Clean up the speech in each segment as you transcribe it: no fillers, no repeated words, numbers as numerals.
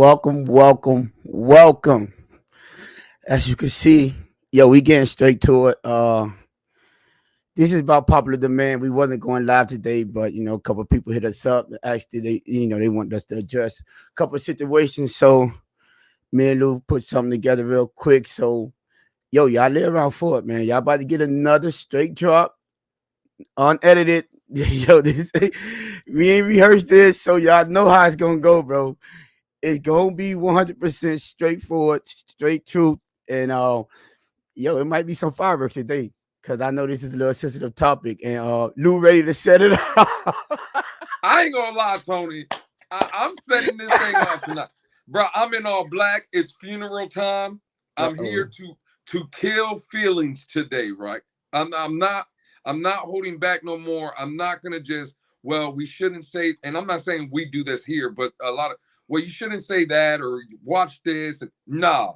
Welcome, welcome, welcome. As you can see, yo, we getting straight to it. This is about popular demand. We wasn't going live today, but a couple of people hit us up. Actually, they want us to address a couple of situations. So me and Lou put something together real quick. So y'all live around for it, man. Y'all about to get another straight drop, unedited. Yo, we ain't rehearsed this, so y'all know how it's gonna go, bro. It's gonna be 100% straightforward, straight truth, and it might be some fireworks today because I know this is a little sensitive topic, and Lou ready to set it up. I ain't gonna lie, Tony. I'm setting this thing off tonight, bro. I'm in all black. It's funeral time. I'm Uh-oh. here to kill feelings today, right? I'm not holding back no more. I'm not gonna just we shouldn't say, and I'm not saying we do this here, but a lot of you shouldn't say that or watch this. Nah,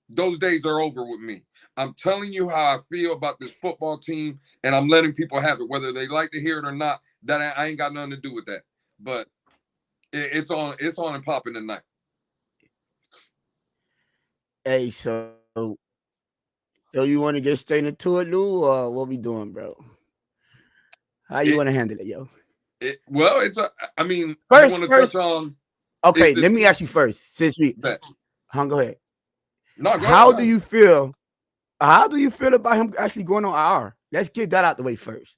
those days are over with me. I'm telling you how I feel about this football team, and I'm letting people have it, whether they like to hear it or not. That I ain't got nothing to do with that. But it's on and popping tonight. Hey, so you want to get straight into it, Lou, or what we doing, bro? How you want It to handle it, yo? I mean, you First, want to touch first, on is okay. this Let me team ask you first, since we, that? go ahead. No, go ahead, How go do ahead. you feel? How do you feel about him actually going on IR? Let's get that out the way first.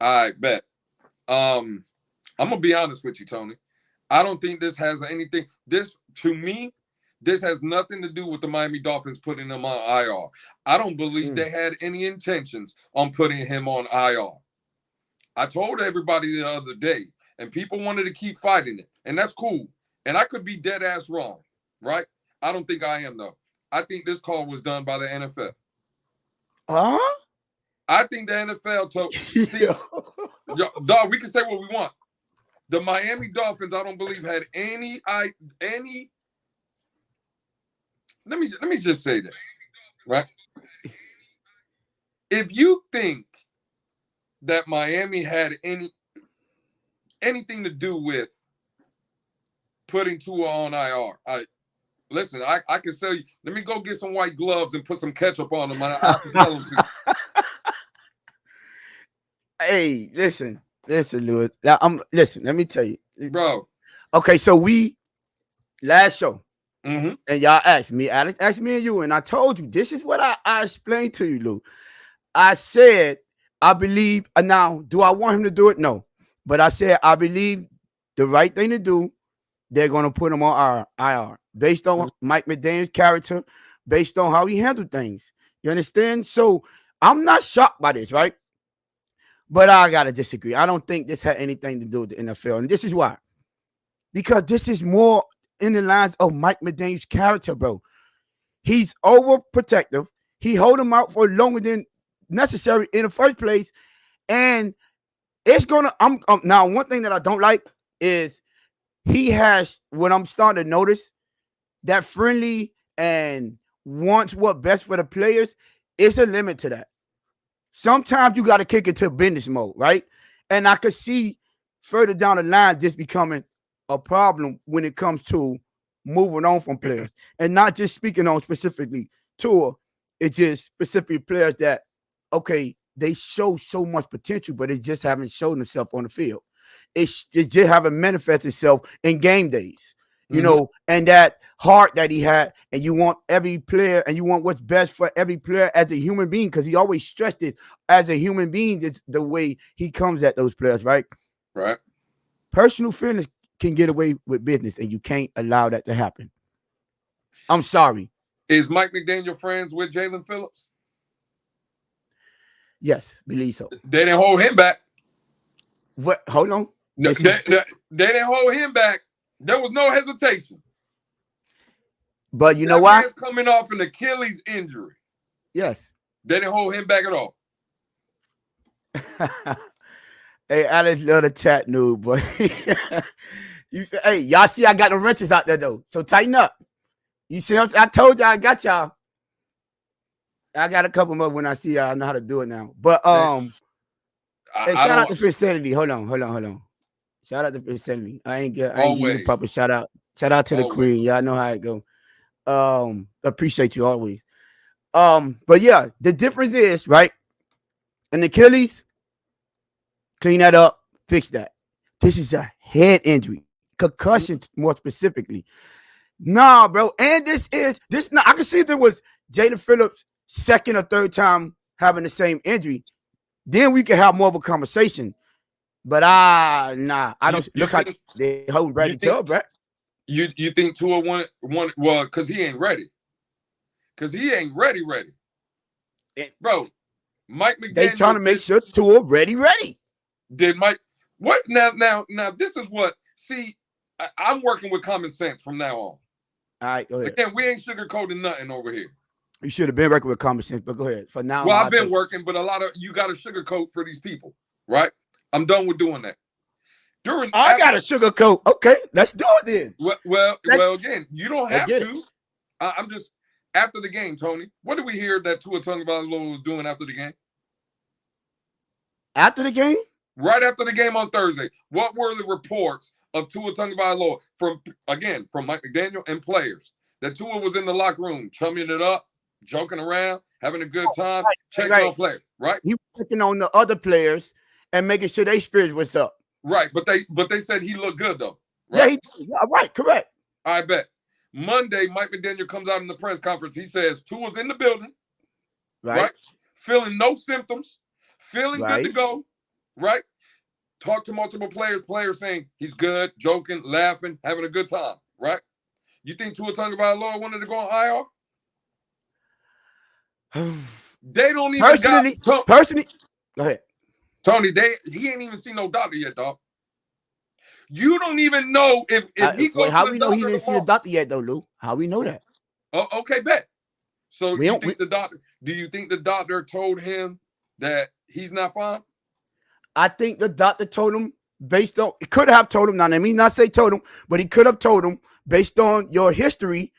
I bet. Um, I'm gonna be honest with you, Tony. I don't think this has anything. This to me, this has nothing to do with the Miami Dolphins putting him on IR. I don't believe Mm. they had any intentions on putting him on IR. I told everybody the other day, and people wanted to keep fighting it, and that's cool. And I could be dead ass wrong, right? I don't think I am though. I think this call was done by the NFL. Huh? I think the NFL told. See, Yo. dog, we can say what we want. The Miami Dolphins, I don't believe had any. Let me just say this, right? If you think that Miami had anything to do with putting Tua on IR, listen. I can sell you. Let me go get some white gloves and put some ketchup on them. I can sell them to you, Hey, listen, Lewis. Now, listen. Let me tell you. bro. Okay, so we last show, Mm-hmm. and y'all asked me, Alex asked me and you, and I told you this is what I explained to you, Lou. I said I believe. Now, do I want him to do it? No, but I said I believe the right thing to do. They're gonna put him on our IR based on Mike McDaniel's character, based on how he handled things. You understand? So I'm not shocked by this, right? But I gotta disagree. I don't think this had anything to do with the NFL, and this is why. Because this is more in the lines of Mike McDaniel's character, bro. He's overprotective. He hold him out for longer than necessary in the first place, and it's gonna. I'm now one thing that I don't like is he has what I'm starting to notice that friendly and wants what best for the players. It's a limit to that. Sometimes you got to kick it to business mode, right? And I could see further down the line this becoming a problem when it comes to moving on from players and not just speaking on specifically Tua. It's just specific players that, okay, they show so much potential, but they just haven't shown themselves on the field. It just haven't manifested itself in game days, Mm-hmm. and that heart that he had, and you want every player, and you want what's best for every player as a human being, because he always stressed it as a human being. It's the way he comes at those players, right? Right. Personal feelings can get away with business, and you can't allow that to happen. I'm sorry. Is Mike McDaniel friends with Jalen Phillips? Yes, believe so. They didn't hold him back. What? Hold on. No, they didn't hold him back. There was no hesitation. But you know That why? man's coming off an Achilles injury. Yes. They didn't hold him back at all. Hey, Alex, love the chat noob, but hey, y'all see I got the wrenches out there though, so tighten up. You see, I told y'all I got y'all. I got a couple more when I see y'all. I know how to do it now. But hey, I shout out don't to Phinsanity. Hold on. Shout out to Phinsanity. I ain't give the proper always. shout out. Shout out to the Always. queen. Y'all know how it go. Appreciate you always. But yeah, the difference is right. An Achilles, clean that up, fix that. This is a head injury, concussion more specifically. Nah, bro. And this is this. Not, I can see if there was Jalen Phillips' second or third time having the same injury. Then we could have more of a conversation. But I don't look like they holding Bradley Chubb, right? You think Tua won? Well, because he ain't ready. Because he ain't ready. Bro, Mike McDaniel. They trying to make sure Tua ready. Did Mike what now? This is what I'm working with common sense from now on. All right, go ahead. Again, we ain't sugarcoating nothing over here. You should have been working with common sense, but go ahead. For now, well, I've been working, but a lot of you got to sugarcoat for these people, right? I'm done with doing that. I got a sugarcoat. Okay, let's do it then. Well, again, you don't have to. I'm just after the game, Tony. What did we hear that Tua Tagovailoa was doing after the game? After the game? Right after the game on Thursday. What were the reports of Tua Tagovailoa from Mike McDaniel and players that Tua was in the locker room chumming it up, joking around, having a good time, checking on players, right? He was checking on the other players and making sure their spirits was up. Right, but they said he looked good though. Right? Yeah, right, correct. I bet. Monday, Mike McDaniel comes out in the press conference. He says Tua's in the building, right? Feeling no symptoms, feeling good to go, right? Talk to multiple players saying he's good, joking, laughing, having a good time, right? You think Tua Tagovailoa wanted to go on IR? They don't even personally. Go ahead. Tony, he ain't even seen no doctor yet, dog. You don't even know if he goes how to the we know he didn't tomorrow. see the doctor yet, though, Lou? How we know that? Oh, okay, bet. So do you think the doctor told him that he's not fine? I think the doctor told him based on it could have told him. Now, let me not say told him, but he could have told him based on your history.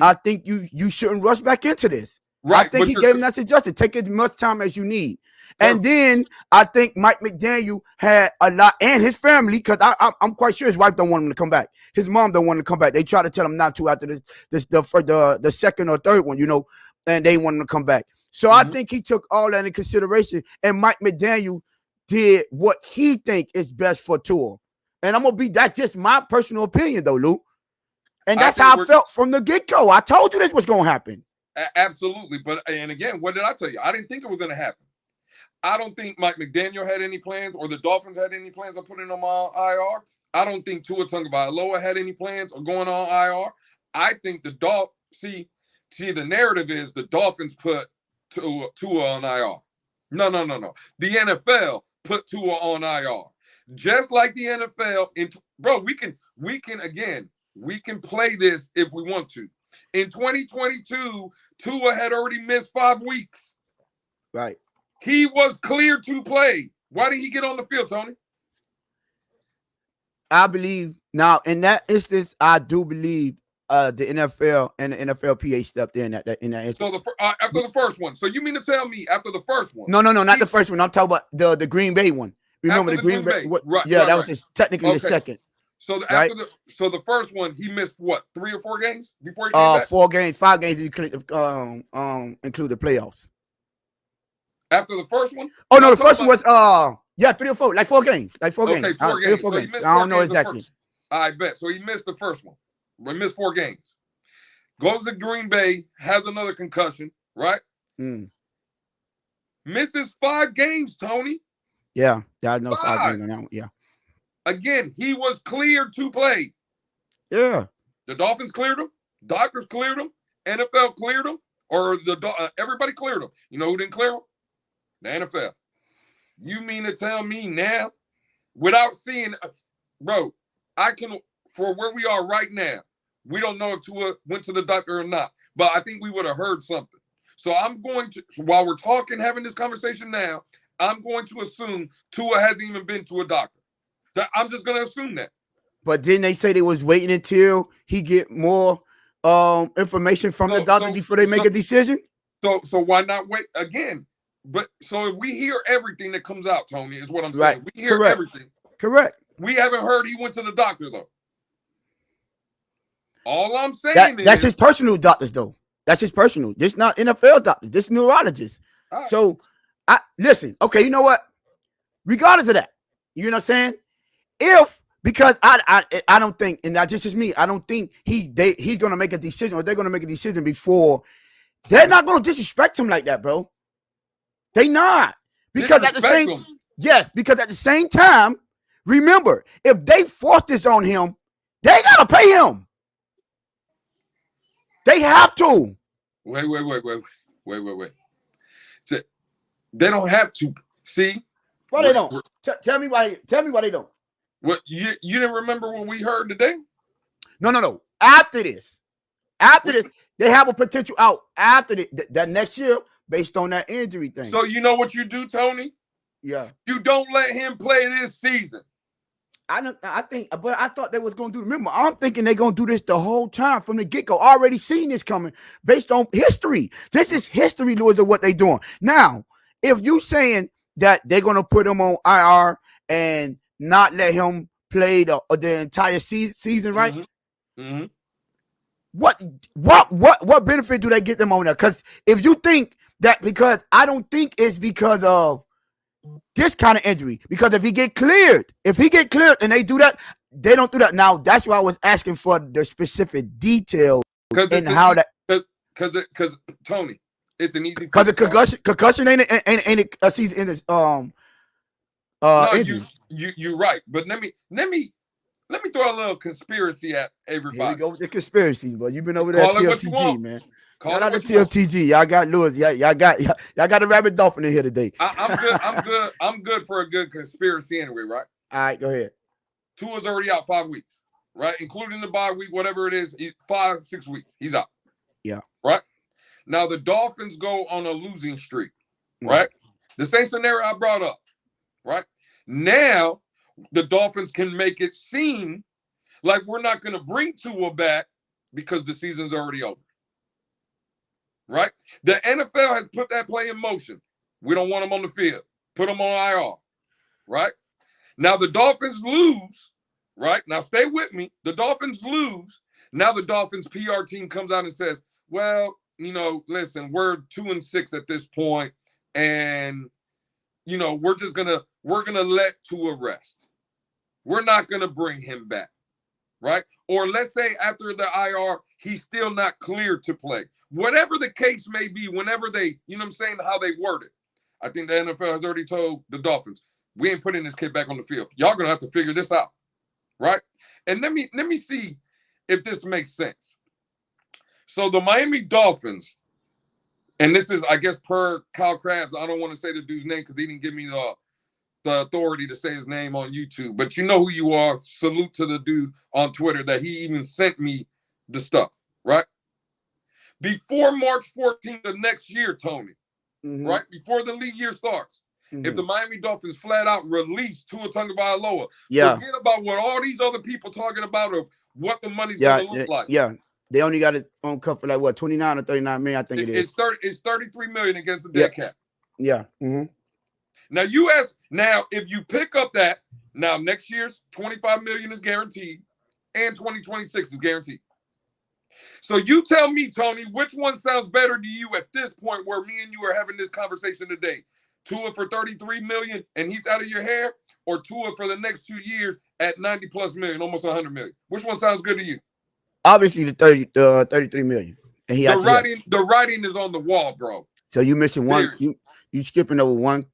I think you shouldn't rush back into this. Right, I think he gave him that suggestion. Take as much time as you need. And then I think Mike McDaniel had a lot, and his family, because I'm quite sure his wife don't want him to come back. His mom don't want him to come back. They try to tell him not to after the second or third one, and they want him to come back. So I think he took all that into consideration, and Mike McDaniel did what he think is best for Tua. And that's just my personal opinion, though, Lou. And that's how I felt from the get-go. I told you this was going to happen. Absolutely. And again, what did I tell you? I didn't think it was going to happen. I don't think Mike McDaniel had any plans or the Dolphins had any plans on putting him on IR. I don't think Tua Tagovailoa had any plans on going on IR. I think the narrative is the Dolphins put Tua on IR. No. The NFL put Tua on IR. Just like the NFL. We can play this if we want to. In 2022, Tua had already missed 5 weeks. Right. He was cleared to play. Why did he get on the field, Tony? I believe now in that instance, I do believe the NFL and the NFLPA stepped in that instance. So after the first one. So you mean to tell me after the first one? No, not the first one. I'm talking about the Green Bay one. Remember the Green Bay? Right. That was just technically the second. So the first one, he missed what, 3 or 4 games before he came back? 4 games, 5 games. You could include the playoffs. After the first one? Oh no, the first one was 3 or 4, like 4 games, Okay, 4 games. 4 games. I don't know exactly. I bet. So he missed the first one. He missed 4 games. Goes to Green Bay, has another concussion, right? Misses 5 games, Tony. Yeah, I know 5 games on that one. Yeah. Again, he was cleared to play. Yeah. The Dolphins cleared him. Doctors cleared him. NFL cleared him. Or everybody cleared him. You know who didn't clear him? The NFL. You mean to tell me now, without seeing, bro, for where we are right now, we don't know if Tua went to the doctor or not, but I think we would have heard something. So while we're talking, having this conversation now, I'm going to assume Tua hasn't even been to a doctor. I'm just going to assume that. But didn't they say they was waiting until he get more information from the doctor before they make a decision? So why not wait again? But so if we hear everything that comes out, Tony, is what I'm saying. Right. We hear everything. Correct. We haven't heard he went to the doctor though. All I'm saying That's is, his personal doctors, though. That's his personal. This not NFL doctors. This neurologist. right. So I listen. Okay, you know what? Regardless of that, you know what I'm saying? If because I don't think, and that just is me. I don't think he's gonna make a decision, or they're gonna make a decision before. They're not gonna disrespect him like that, bro. They not, because at the same Disrespect him. yes, because at the same time, remember, if they force this on him, they gotta pay him. They have to. Wait. So, they don't have to. See, Why they don't? Tell me why. Tell me why they don't. what you didn't remember what we heard today? No. After this, they have a potential out after that next year based on that injury thing. So you know what you do, Tony? Yeah, You don't let him play this season. I think, but I thought they was gonna do. Remember, I'm thinking they're gonna do this the whole time from the get go. Already seen this coming based on history. This is history, Lord, of what they doing now. If you saying that they're gonna put him on IR and not let him play the entire season, right? Mm-hmm. Mm-hmm. What benefit do they get them on that? Because if you think that, because I don't think it's because of this kind of injury, because if he get cleared and they do that, they don't do that. Now that's why I was asking for the specific details and how that. Because Tony, it's an easy. Because the concussion ain't a season in this injury. You're right, but let me throw a little conspiracy at everybody. Here we go with the conspiracy, but you've been over there at TFTG, man. Shout out to TFTG. Y'all got Lewis. Y'all got a rabbit dolphin in here today. I'm good for a good conspiracy anyway, right? All right, go ahead. Tua's already out 5 weeks, right? Including the bye week, whatever it is, 5-6 weeks. He's out. Yeah. Right? Now the Dolphins go on a losing streak, right? The same scenario I brought up, right? Now the Dolphins can make it seem like we're not going to bring Tua back because the season's already over. Right? The NFL has put that play in motion. We don't want him on the field. Put him on IR. Right? Now the Dolphins lose. Right? Now stay with me. The Dolphins lose. Now the Dolphins PR team comes out and says, well, listen, we're 2-6 at this point, and we're gonna let Tua rest. We're not gonna bring him back. Right? Or let's say after the IR, he's still not cleared to play. Whatever the case may be, whenever they, how they word it. I think the NFL has already told the Dolphins, we ain't putting this kid back on the field. Y'all gonna have to figure this out. Right? And let me see if this makes sense. So the Miami Dolphins, and this is, I guess, per Kyle Krabs, I don't want to say the dude's name because he didn't give me the authority to say his name on YouTube, but you know who you are. Salute to the dude on Twitter that he even sent me the stuff, right? Before March 14th of next year, Tony, right? Before the league year starts, if the Miami Dolphins flat out release Tua Tagovailoa, forget about what all these other people talking about of what the money's going to look like. Yeah. They only got it on cut for like what, 29 or 39 million, I think it is. It's 33 million against the dead cap. Yeah. Now if you pick up that, now next year's 25 million is guaranteed and 2026 is guaranteed. So you tell me, Tony, which one sounds better to you at this point where me and you are having this conversation today? Tua for 33 million and he's out of your hair, or Tua for the next 2 years at 90 plus million, almost 100 million? Which one sounds good to you? Obviously the 33 million. And the writing is on the wall, bro. So you missing one. You skipping over one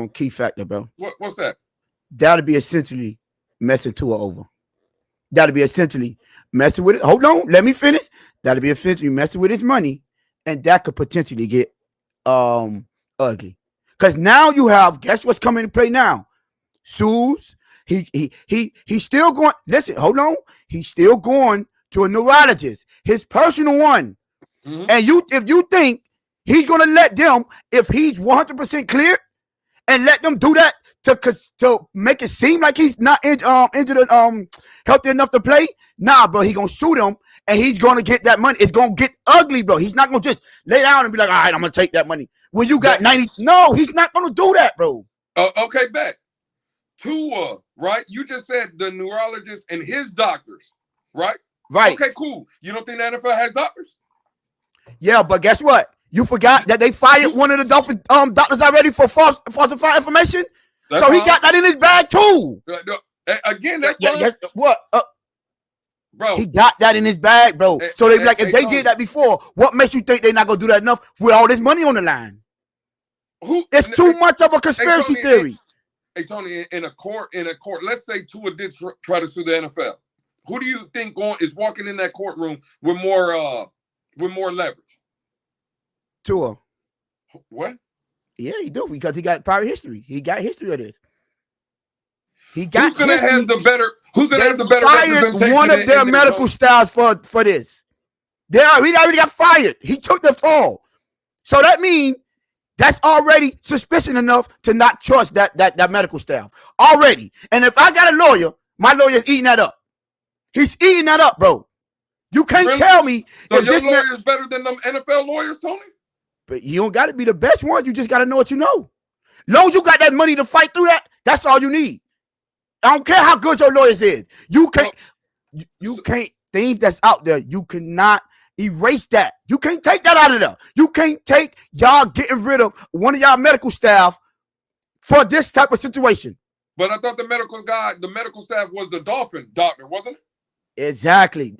key factor, bro. What's that? That'll be essentially messing Tua over. That'll be essentially messing with it. Hold on, let me finish. That'll be essentially messing with his money, and that could potentially get ugly. Because now you have, guess what's coming into play now? Sues. He's still going. Listen, hold on. He's still going to a neurologist, his personal one. And if you think he's gonna let them, if he's 100% clear, and let them do that to make it seem like he's not injured, healthy enough to play, nah, bro, he gonna sue them and he's gonna get that money. It's gonna get ugly, bro. He's not gonna just lay down and be like, all right, I'm gonna take that money. When you got 90, no, he's not gonna do that, bro. Okay, bet. Tua, right? You just said the neurologist and his doctors, right? Right. Okay, cool. You don't think the NFL has doctors? Yeah, but guess what? You forgot that they fired one of the Dolphins doctors already for falsifying information. That's So he fine. got that in his bag too. Again, that's fine. What? Bro. He got that in his bag, bro. So they be like, if they did that before, what makes you think they're not gonna do that enough with all this money on the line? It's too much of a conspiracy theory. Hey Tony, in a court, let's say Tua did try to sue the NFL. Who do you think is walking in that courtroom with more leverage? Tua. What? Yeah, he do, because he got prior history. He got history of this. He got. Who's gonna have the better? Who's gonna have the better representation? One of their medical staff for this. He already got fired. He took the fall. So that means that's already suspicion enough to not trust that medical staff already. And if I got a lawyer, my lawyer's eating that up. He's eating that up, bro. You can't tell me. So your lawyer is better than them NFL lawyers, Tony? But you don't got to be the best one. You just got to know what you know. Long as you got that money to fight through that, that's all you need. I don't care how good your lawyers is. You can't. You can't. Things that's out there, you cannot erase that. You can't take that out of there. You can't take y'all getting rid of one of y'all medical staff for this type of situation. But I thought the medical staff was the Dolphin doctor, wasn't it? Exactly.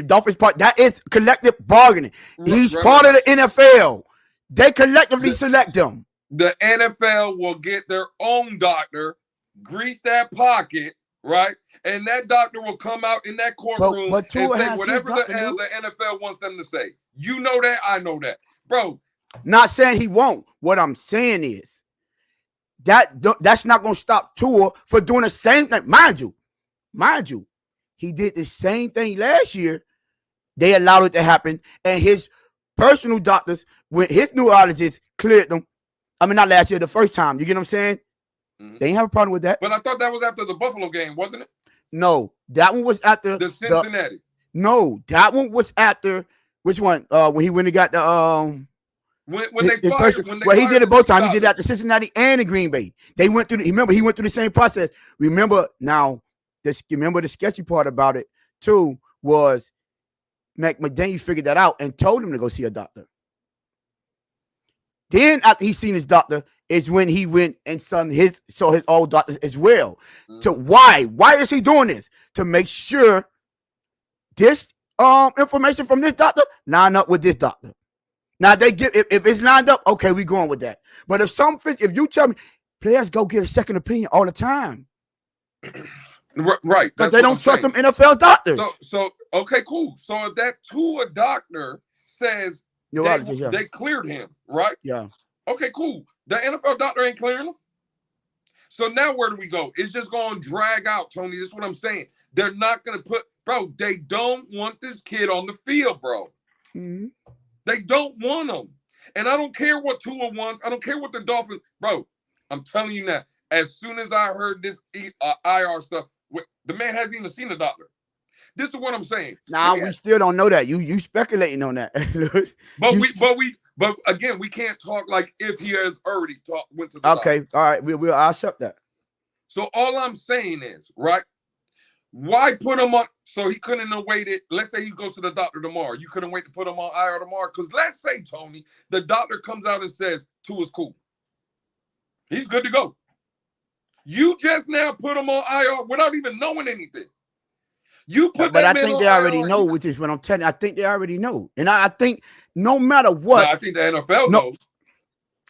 Dolphins part, that is collective bargaining. He's part of the NFL. They collectively select them. The NFL will get their own doctor, grease that pocket, right? And that doctor will come out in that courtroom and say whatever the hell the NFL wants them to say. You know that, I know that. Bro. Not saying he won't. What I'm saying is that's not going to stop Tua for doing the same thing. Mind you, he did the same thing last year. They allowed it to happen. And his personal doctors, when his neurologist cleared them, I mean, not last year, the first time. You get what I'm saying? Mm-hmm. They ain't have a problem with that. But I thought that was after the Buffalo game, wasn't it? No, that one was after the Cincinnati. No, that one was after which one? When he went and got the when they fired. Well, he did it both times. He did it at the Cincinnati and the Green Bay. They went through. Remember, he went through the same process. Remember the sketchy part about it too was McDaniel figured that out and told him to go see a doctor. Then after he seen his doctor is when he went and saw his old doctor as well. Mm-hmm. So why is he doing this? To make sure this information from this doctor line up with this doctor. Now they give if it's lined up, okay, we going with that. But if you tell me players go get a second opinion all the time, right? But they don't trust them NFL doctors. So okay, cool. So if that Tua doctor says they cleared him, right? Yeah. Okay, cool. The NFL doctor ain't clearing him. So now where do we go? It's just going to drag out, Tony. That's what I'm saying. They're not going to they don't want this kid on the field, bro. Mm-hmm. They don't want him. And I don't care what Tua wants. I don't care what the Dolphins, bro. I'm telling you now, as soon as I heard this IR stuff, the man hasn't even seen a doctor. This is what I'm saying. Nah, we still don't know that. You speculating on that. But again, we can't talk like if he has already went to the okay, doctor. All right, we'll accept that. So all I'm saying is, right? Why put him on? So he couldn't have waited. Let's say he goes to the doctor tomorrow. You couldn't wait to put him on IR tomorrow. Because let's say, Tony, the doctor comes out and says, Tua's cool. He's good to go. You just now put him on IR without even knowing anything. You put but I think they already know, which is what I'm telling you. I think they already know. And I think no matter what. No, I think the NFL knows.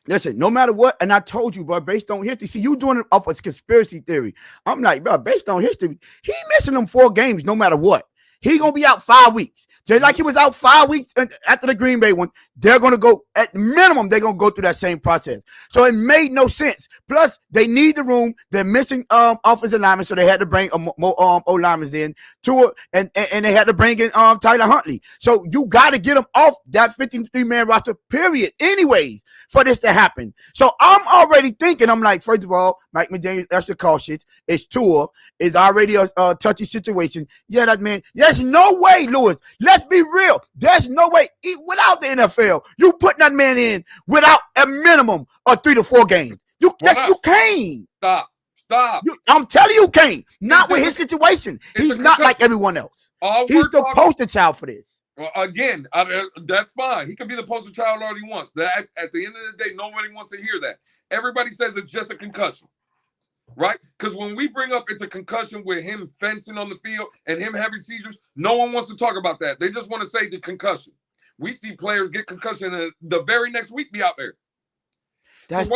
Listen, no matter what, and I told you, bro, based on history. See, you doing it off a conspiracy theory. I'm like, bro, based on history, he missing them 4 games no matter what. He gonna be out 5 weeks. Just like he was out 5 weeks after the Green Bay one, they're gonna go at minimum. They're gonna go through that same process. So it made no sense. Plus, they need the room. They're missing offensive linemen, so they had to bring more O-linemen in to it, and they had to bring in Tyler Huntley. So you got to get them off that 53-man roster. Period. Anyways, for this to happen. So I'm already thinking. I'm like, first of all, Mike McDaniel, that's the cautious. It's Tua. It's already a touchy situation. Yeah, that man. There's no way, Lewis. Let's be real. There's no way without the NFL. You put that man in without a minimum of 3 to 4 games. You can't. Stop. Stop. I'm telling you, Kane, not with his situation. He's not like everyone else. He's the poster child for this. Well, again, that's fine. He can be the poster child all he wants. That at the end of the day, nobody wants to hear that. Everybody says it's just a concussion, right? Because when we bring up it's a concussion with him fencing on the field and him having seizures, no one wants to talk about that. They just want to say the concussion. We see players get concussion and the very next week be out there. That's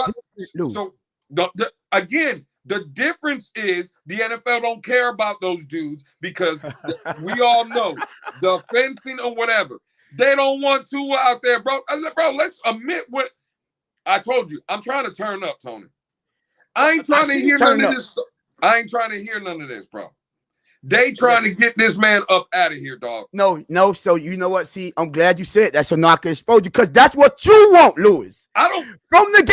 again, the difference is the NFL don't care about those dudes because we all know the fencing or whatever. They don't want to out there, bro. Bro, let's admit what I told you. I'm trying to turn up, Tony. I ain't trying to hear none of this. I ain't trying to hear none of this, bro. They trying to get this man up out of here, dog. No. So you know what? See, I'm glad you said that, so now I can expose you because that's what you want, Lewis. I don't. From the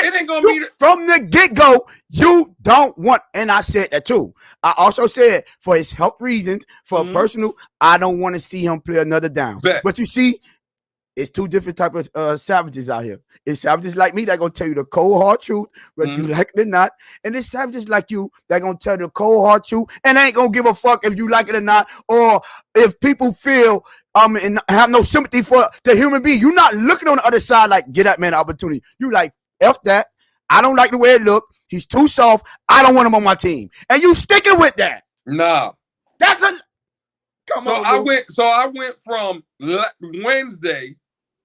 get-go, you don't want, and I said that too. I also said for his health reasons, for personal, I don't want to see him play another down. But you see, it's two different types of savages out here. It's savages like me that gonna tell you the cold hard truth, whether you like it or not. And it's savages like you that gonna tell the cold hard truth and ain't gonna give a fuck if you like it or not, or if people feel and have no sympathy for the human being. You're not looking on the other side like get that man an opportunity. You like F that. I don't like the way it look. He's too soft. I don't want him on my team. And you sticking with that. Nah. That's a come so on. I went from Wednesday.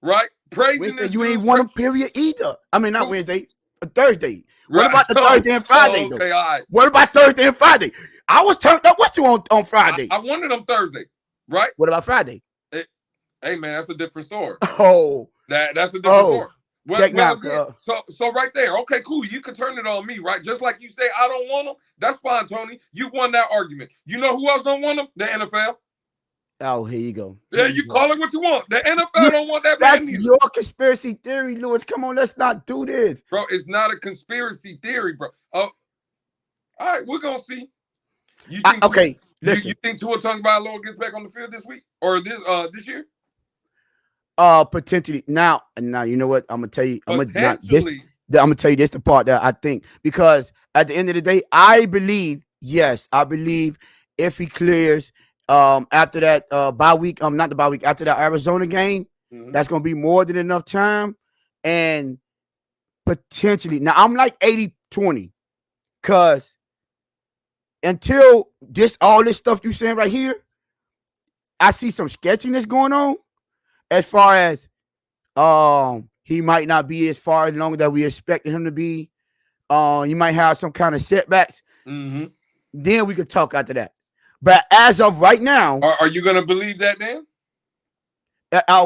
Right? Praising this. You ain't want a period either. I mean, not Wednesday, Thursday. What about the Thursday and Friday, though? Okay, all right. What about Thursday and Friday? I was turned up. What you on Friday? I wanted them Thursday, right? What about Friday? Hey, man, that's a different story. Oh. That's a different story. Well, so right there. Okay, cool. You can turn it on me, right? Just like you say, I don't want them. That's fine, Tony. You won that argument. You know who else don't want them? The NFL. Oh, here you go. Yeah, you call it what you want. The NFL don't want that. That's your conspiracy theory, Lewis. Come on, let's not do this. Bro, it's not a conspiracy theory, bro. Oh, all right, we're going to see. You think listen. You think Tua Tagovailoa gets back on the field this week or this year? Potentially. Now, you know what? I'm going to tell you. I'm going to tell you this the part that I think. Because at the end of the day, I believe if he clears – after that bye week, not the bye week, after that Arizona game, that's gonna be more than enough time. And potentially now I'm like 80-20 because until all this stuff you saying right here, I see some sketchiness going on as far as he might not be as far along that we expected him to be. You might have some kind of setbacks. Then we could talk after that. But as of right now, are you gonna believe that, Dan? I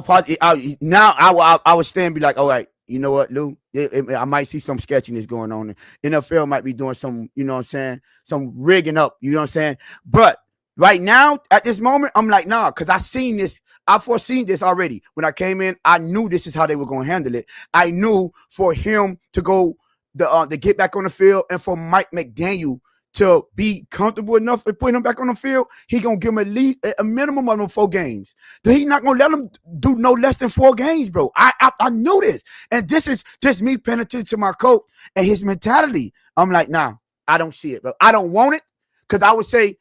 would stand and be like, all right, you know what, Lou? I might see some sketchiness going on. NFL might be doing some, you know what I'm saying, some rigging up, you know what I'm saying. But right now, at this moment, I'm like, nah, because I foreseen this already. When I came in, I knew this is how they were going to handle it. I knew for him to go to get back on the field and for Mike McDaniel to be comfortable enough to put him back on the field, he gonna give him a minimum of 4 games. He not gonna let him do no less than 4 games, bro. I knew this, and this is just me paying attention to my coach and his mentality. I'm like, nah, I don't see it, bro. I don't want it because I would say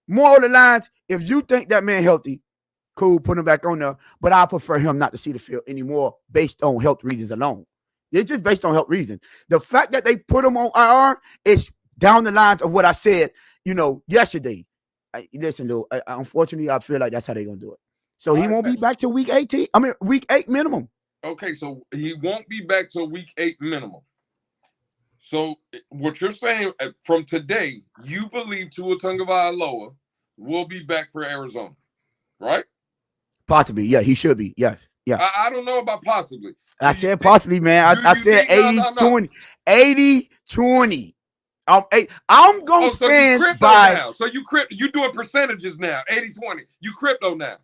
more of the lines. If you think that man healthy, cool, put him back on there. But I prefer him not to see the field anymore based on health reasons alone. It's just based on health reasons. The fact that they put him on IR is down the lines of what I said, yesterday. Listen, though, unfortunately, I feel like that's how they're going to do it. So he won't be back to week 18. I mean, week 8 minimum. Okay, so he won't be back till week 8 minimum. So what you're saying from today, you believe Tua Tagovailoa will be back for Arizona, right? Possibly, yeah, he should be. Yes, yeah. I don't know about possibly. I said possibly, man. I said 80-20. 80-20. I'm gonna stand by. Now. So you doing percentages now? 80-20. You crypto now.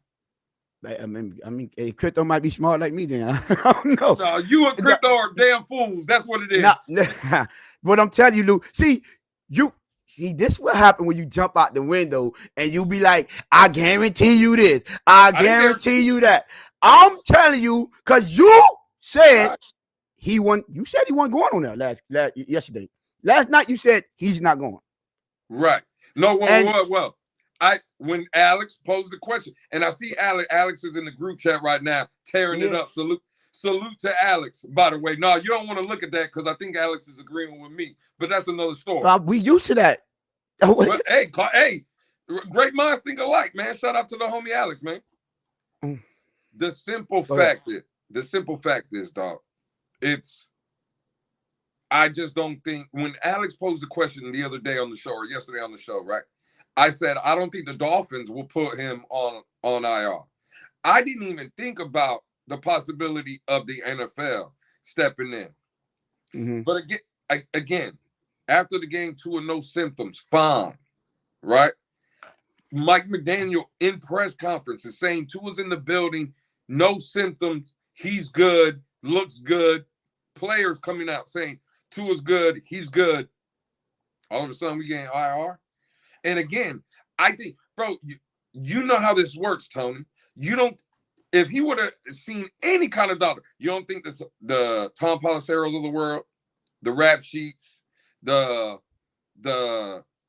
I mean, crypto might be smart like me. Then I don't know. No, you and crypto are damn fools. That's what it is. But I'm telling you, Lou. See, this will happen when you jump out the window and you be like, I guarantee you this. I guarantee you that. I'm telling you, because you said he wasn't. You said he wasn't going on there yesterday. Last night you said he's not going. Right. No, And well. When Alex posed the question, and I see Alex is in the group chat right now, tearing it yeah, up. Salute to Alex, by the way. No, you don't want to look at that because I think Alex is agreeing with me, but that's another story. we used to that. But hey, great minds think alike, man. Shout out to the homie Alex, man. Mm, The simple go ahead. fact is, dog, it's I just don't think when Alex posed the question the other day on the show or yesterday on the show, right? I said I don't think the Dolphins will put him on IR. I didn't even think about the possibility of the NFL stepping in. Mm-hmm. But again, after the game, Tua no symptoms, fine, right? Mike McDaniel in press conference is saying Tua's in the building, no symptoms, he's good, looks good. Players coming out saying Tua's good, he's good. All of a sudden, we getting IR. And again, I think, bro, you know how this works, Tony. You don't. If he would have seen any kind of doctor, you don't think the Tom Policeros of the world, the rap sheets, the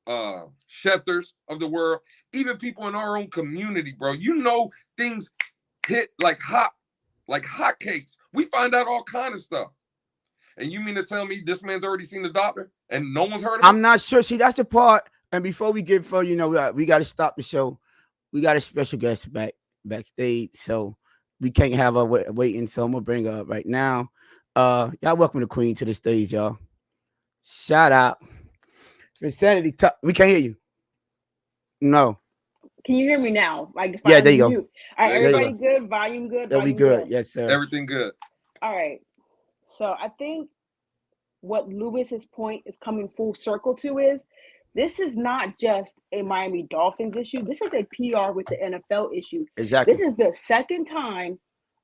Schefters of the world, even people in our own community, bro. You know things hit like hotcakes. We find out all kind of stuff. And you mean to tell me this man's already seen the doctor and no one's heard of him? I'm not sure. See, that's the part. And before we get further, we got to stop the show. We got a special guest backstage, so we can't have her waiting. So I'm gonna bring her up right now. Y'all welcome the Queen to the stage, y'all. Shout out, Phinsanity. We can't hear you. No. Can you hear me now? Like if Yeah, I there you go. unmute. All right, There you There you go. everybody go. good? Volume good? That'll be Volume good. good? Yes, sir. Everything good. All right. So I think what Lewis's point is coming full circle to is this is not just a Miami Dolphins issue. This is a PR with the NFL issue. Exactly. This is the second time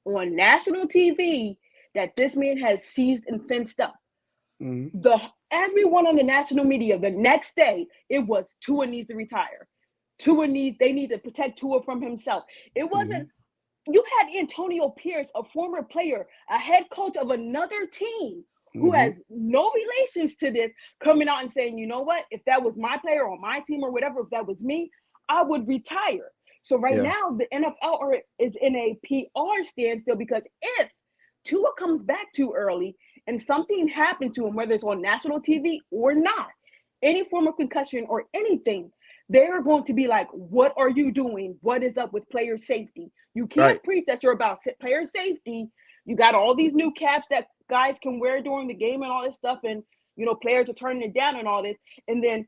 on national TV that this man has seized and fenced up. Mm-hmm. Everyone on the national media the next day, it was Tua needs to retire. They need to protect Tua from himself. It wasn't, you had Antonio Pierce, a former player, a head coach of another team who Mm-hmm. has no relations to this, coming out and saying, you know what, if that was my player on my team or whatever, if that was me, I would retire. So right Yeah. now, the NFL is in a PR standstill because if Tua comes back too early and something happens to him, whether it's on national TV or not, any form of concussion or anything, they're going to be like, what are you doing? What is up with player safety? You can't Right. preach that you're about player safety. You got all these new caps that guys can wear during the game and all this stuff. And, players are turning it down and all this. And then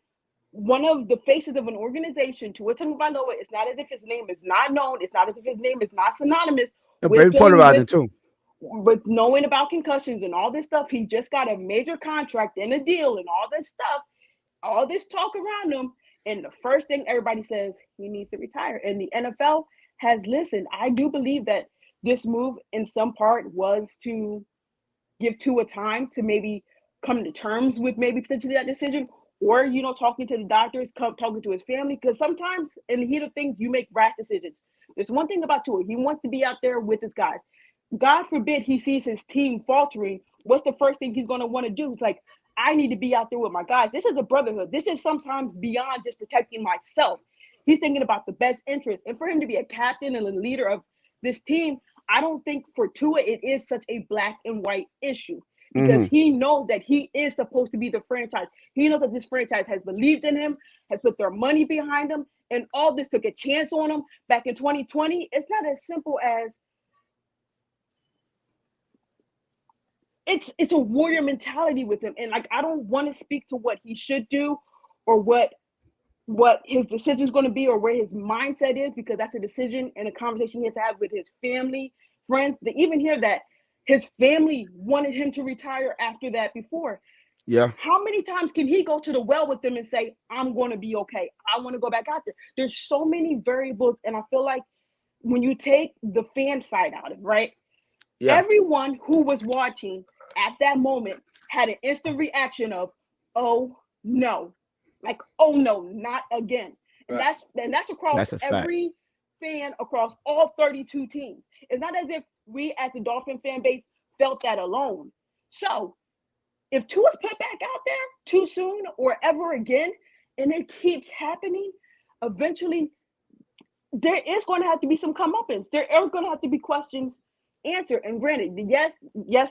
one of the faces of an organization, Tua Tagovailoa, it's not as if his name is not known. It's not as if his name is not synonymous Very with dealing polarizing too. with knowing about concussions and all this stuff. He just got a major contract and a deal and all this stuff, all this talk around him. And the first thing everybody says, he needs to retire. And the NFL has listened. I do believe that this move in some part was to give Tua time to maybe come to terms with maybe potentially that decision, or talking to the doctors, talking to his family, because sometimes in the heat of things you make rash decisions. There's one thing about Tua, he wants to be out there with his guys. God forbid he sees his team faltering. What's the first thing he's going to want to do? It's like, I need to be out there with my guys. This is a brotherhood. This is sometimes beyond just protecting myself. He's thinking about the best interest. And for him to be a captain and a leader of this team, I don't think for Tua it is such a black and white issue, because Mm-hmm. he knows that he is supposed to be the franchise. He knows that this franchise has believed in him, has put their money behind him, and all this took a chance on him back in 2020. It's not as simple as it's a warrior mentality with him. And like, I don't want to speak to what he should do or what his decision is going to be or where his mindset is, because that's a decision and a conversation he has to have with his family, friends. They even hear that his family wanted him to retire after that before. Yeah. How many times can he go to the well with them and say, I'm going to be okay, I want to go back out there? There's so many variables. And I feel like when you take the fan side out of it, right? Yeah. Everyone who was watching at that moment had an instant reaction of, oh no, like, oh no, not again. And that's across That's a fact. every fan across all 32 teams. It's not as if we as the Dolphin fan base felt that alone. So if Tua's put back out there too soon or ever again, and it keeps happening, eventually there is going to have to be some comeuppance. There are going to have to be questions answered. And granted, yes,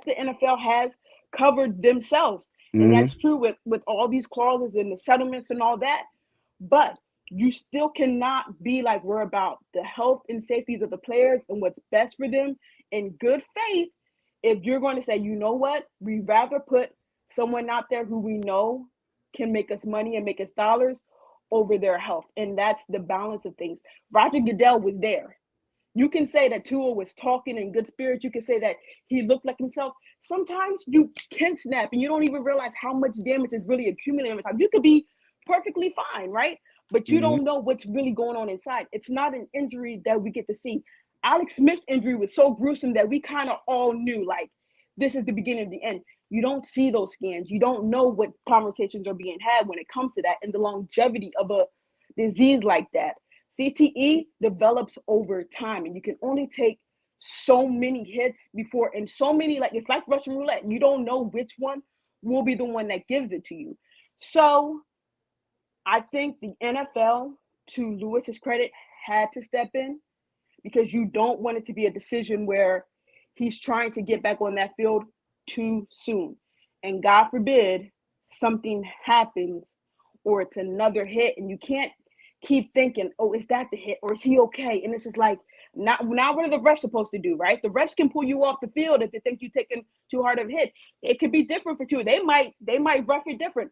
the NFL has covered themselves, and Mm-hmm. that's true with all these clauses and the settlements and all that. But you still cannot be like, we're about the health and safety of the players and what's best for them in good faith. If you're going to say, you know what, we rather put someone out there who we know can make us money and make us dollars over their health. And that's the balance of things. Roger Goodell was there. You can say that Tua was talking in good spirits. You can say that he looked like himself. Sometimes you can snap and you don't even realize how much damage is really accumulating over time. You could be perfectly fine, right? But you Mm-hmm. don't know what's really going on inside. It's not an injury that we get to see. Alex Smith's injury was so gruesome that we kind of all knew, like, this is the beginning of the end. You don't see those scans. You don't know what conversations are being had when it comes to that and the longevity of a disease like that. CTE develops over time, and you can only take so many hits before, and so many, like, it's like Russian roulette. You don't know which one will be the one that gives it to you. So I think the NFL, to Lewis's credit, had to step in, because you don't want it to be a decision where he's trying to get back on that field too soon. And God forbid something happens or it's another hit, and you can't keep thinking, oh, is that the hit or is he okay? And it's just like, now what are the refs supposed to do, right? The refs can pull you off the field if they think you're taking too hard of a hit. It could be different for Tua. They might ref it different.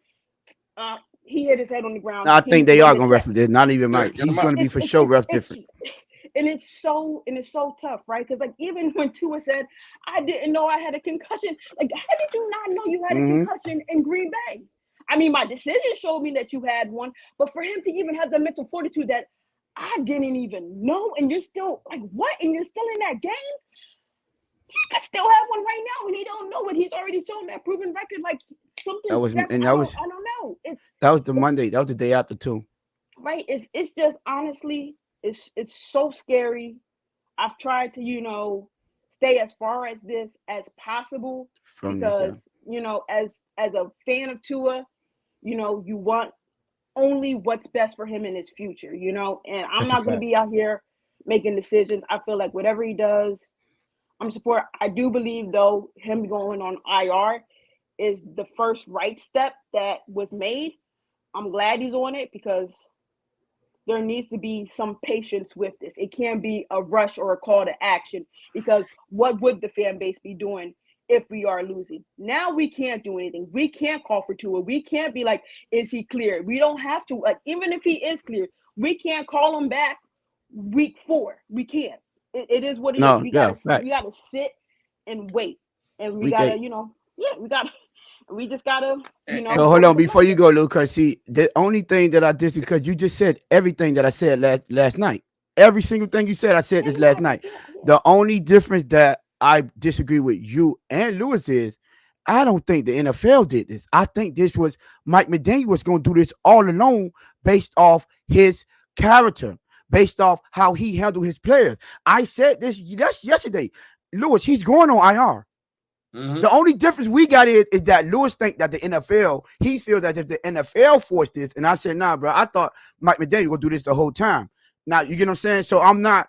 He hit his head on the ground. I He think needs to they get are his gonna check. ref it. Not even Yeah, Mike. get He's him out. gonna be for sure ref different. And it's so tough, right? Because like, even when Tua said, I didn't know I had a concussion, like, how did you not know you had a Mm-hmm. concussion in Green Bay? I mean, my decision showed me that you had one, but for him to even have the mental fortitude that I didn't even know, and you're still like, what? And you're still in that game? He could still have one right now, and he don't know it. He's already shown that proven record. Like, something That was stepped and out. I don't know. that was the It's Monday. That was the day after too. right. It's just, honestly, it's so scary. I've tried to, stay as far as this as possible, From this, because, as a fan of Tua, you want only what's best for him in his future, and I'm that's a not going to fact. be out here making decisions. I feel like whatever he does, I'm support. I do believe, though, him going on IR is the first right step that was made. I'm glad he's on it, because there needs to be some patience with this. It can't be a rush or a call to action, because what would the fan base be doing if we are losing? Now we can't do anything. We can't call for Tua. We can't be like, is he clear? We don't have to. Like, even if he is clear, we can't call him back week 4. We can't. It is what it is. No, yeah, We facts. gotta sit and wait, and we We gotta, can. we just gotta, So go hold with on the before you process. go, Lucas. See, the only thing that I disagree, because you just said everything that I said last night. Every single thing you said, I said this last night. Yeah. The only difference that I disagree with you and Lewis is, I don't think the NFL did this. I think this was Mike McDaniel was going to do this all alone, based off his character, based off how he handled his players. I said this yesterday. Lewis, he's going on IR. Mm-hmm. The only difference we got is that Lewis think that the NFL, he feels that if the NFL forced this, and I said, nah, bro, I thought Mike McDaniel would do this the whole time. Now, you get what I'm saying? So I'm not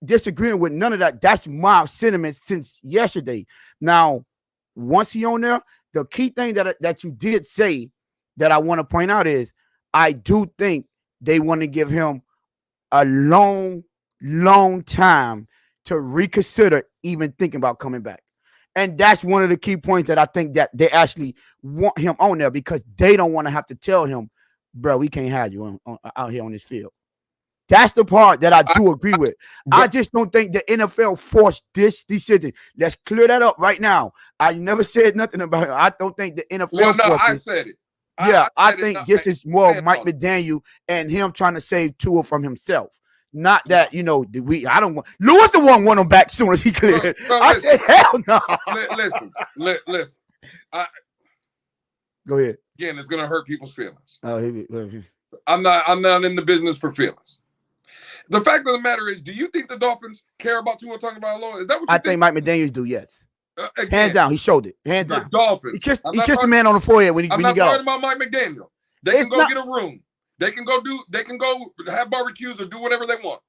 disagreeing with none of that. That's my sentiment since yesterday. Now, once he on there, the key thing that you did say that I want to point out is, I do think they want to give him a long time to reconsider even thinking about coming back. And that's one of the key points that I think that they actually want him on there, because they don't want to have to tell him, bro, we can't have you out here on this field. That's the part that I do agree with. I just don't think the NFL forced this decision. Let's clear that up right now. I never said nothing about it. I don't think the NFL forced I this. said it. Yeah, I said think this is more Mike McDaniel and him trying to save Tua from himself. Not that, I don't want Lewis the one want him back as soon as he cleared. I said, hell no. Listen. Go ahead. Again, it's gonna hurt people's feelings. Oh, I'm not in the business for feelings. The fact of the matter is, do you think the Dolphins care about Tua Tagovailoa? Is that what you think? I think Mike McDaniel do, yes. Again, hands down, he showed it. Hands the down. Dolphins. He kissed the man on the forehead when he got I'm not off. talking about Mike McDaniel. They can go get a room. They can go have barbecues or do whatever they want.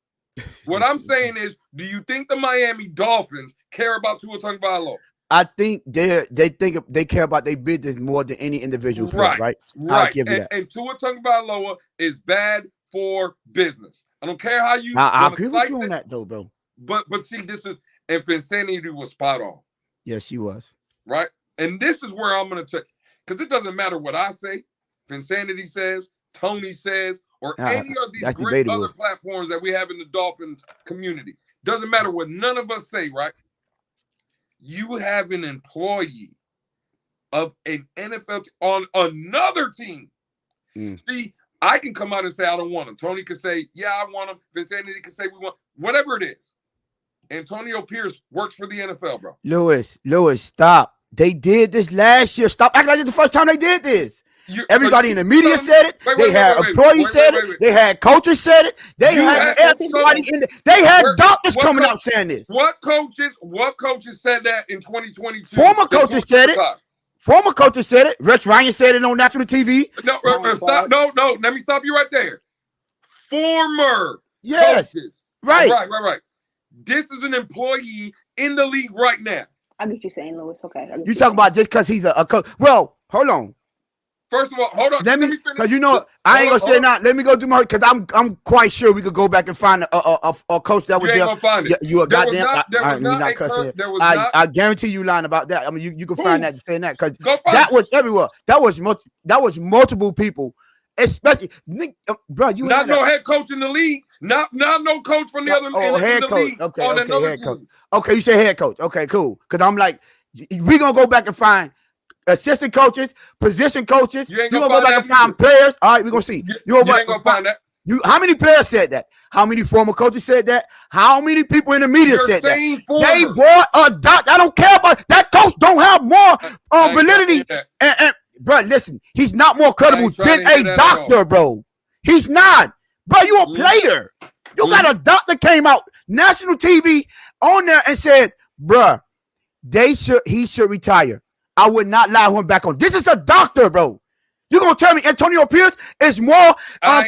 What I'm saying is, do you think the Miami Dolphins care about Tua Tagovailoa? I think they care about their business more than any individual player, right? I'll give you that. And Tua Tagovailoa is bad for business. I don't care how you. I agree with you on that, though, bro. But see, this is, and Phinsanity was spot on. Yeah, she was. Right, and this is where I'm going to take, because it doesn't matter what I say, Phinsanity says, Tony says, or any of these great other platforms that we have in the Dolphins community. Doesn't matter what none of us say, right? You have an employee of an NFL on another team. See, I can come out and say I don't want him. Tony can say, yeah, I want him. Phinsanity can say we want, whatever it is. Antonio Pierce works for the NFL, bro. Lewis, stop. They did this last year. Stop acting like it's the first time they did this. Everybody in the media said it. They had employees said it. They had coaches said it. They had everybody in the. They had doctors coming out saying this. What coaches said that in 2022? Former coaches said it. Former coaches said it. Rich Ryan said it on national TV. No, stop. No. Let me stop you right there. Former coaches. Right. This is an employee in the league right now. I get you saying, Lewis. Okay. You talk about just because he's a coach. Well, hold on. First of all, hold on. Let me finish. Because you know, I ain't gonna say not. Let me go do my, because I'm quite sure we could go back and find a coach that was there. You ain't gonna find it. You a goddamn. I guarantee you lying about that. I mean, you can find that saying that, because that was everywhere. That was multiple people. Especially, bro, you not no head coach in the league, not no coach from the other head in the coach. League. Okay, head coach. Okay, you say head coach. Okay, cool. Because I'm like, we gonna go back and find assistant coaches, position coaches. You gonna go back and find players. All right, we gonna see. You ain't gonna find that. How many players said that? How many former coaches said that? How many people in the media said that? They bought a doc. I don't care about that. Coach. Don't have more validity. And bro, listen, he's not more credible than a doctor, bro. He's not. Bro, you a player. You got a doctor came out, national TV, on there and said, bro, he should retire. I would not allow him back on. This is a doctor, bro. You gonna tell me Antonio Pierce is more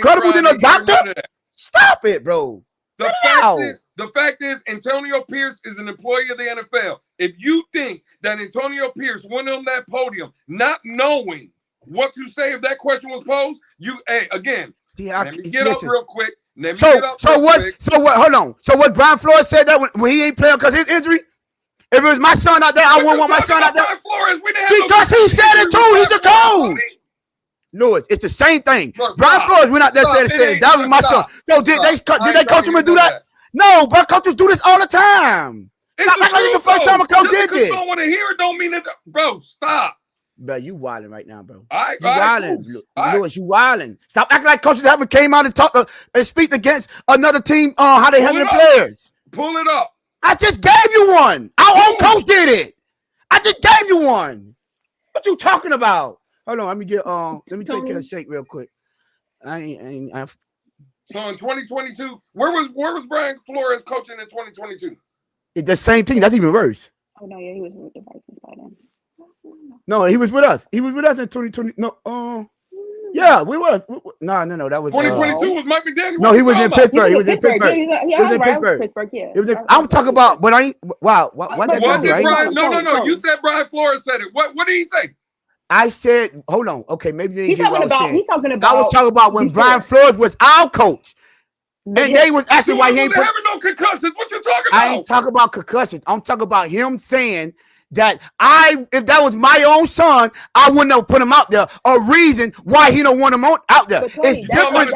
credible than a doctor? Stop it, bro. The fact is, Antonio Pierce is an employee of the NFL. If you think that Antonio Pierce went on that podium not knowing what to say if that question was posed, let me get up real quick. So what? Hold on. So what Brian Flores said that when he ain't playing because his injury? If it was my son out there, I wouldn't want my son out there. Brian Flores, because he said it too. He's the coach. Lewis, it's the same thing. Brian Flores went out there and said that was my son. So did they coach him to do that? No, but coaches do this all the time. Stop acting like the first time a coach did this. Don't want to hear it. Don't mean it, bro. Stop. Bro, you wilding right now, bro. You wilding, Lewis. You wilding. Stop acting like coaches haven't came out and talk and speak against another team on how they handle the players. Pull it up. I just gave you one. Our own coach did it. I just gave you one. What you talking about? Hold on, let me take care of Shake real quick. So in 2022, where was Brian Flores coaching in 2022? It's the same thing. That's even worse. Oh no, yeah, he was with the Vikings by then. No, he was with us. He was with us in 2020. No, yeah, we were. No, that was 2022 was Mike McDaniel. No, he was in Pittsburgh. He was in Pittsburgh. He was in Pittsburgh. Yeah. I'm talking about, but I ain't. Wow, what did Brian? No. You said Brian Flores said it. What did he say? I said, hold on. Okay, maybe they didn't get what I was saying. He's talking about. I was talking about when Brian Flores was our coach. And they was asking why he ain't having no concussions. What you talking about? I ain't talking about concussions. I'm talking about him saying that if that was my own son, I wouldn't have put him out there. A reason why he don't want him out there. Tony, it's different.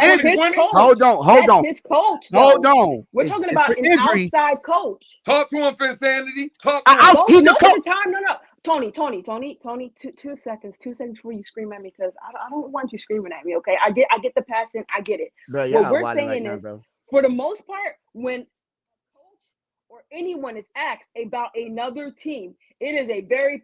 Hold on. His coach. Hold on. We're talking about an outside coach. Talk to him, Phinsanity. Talk to him. He's a coach. No. Tony, 2 seconds. 2 seconds before you scream at me, because I don't want you screaming at me, okay? I get the passion. I get it. Bro, what we're saying is, for the most part, when a coach or anyone is asked about another team, it is a very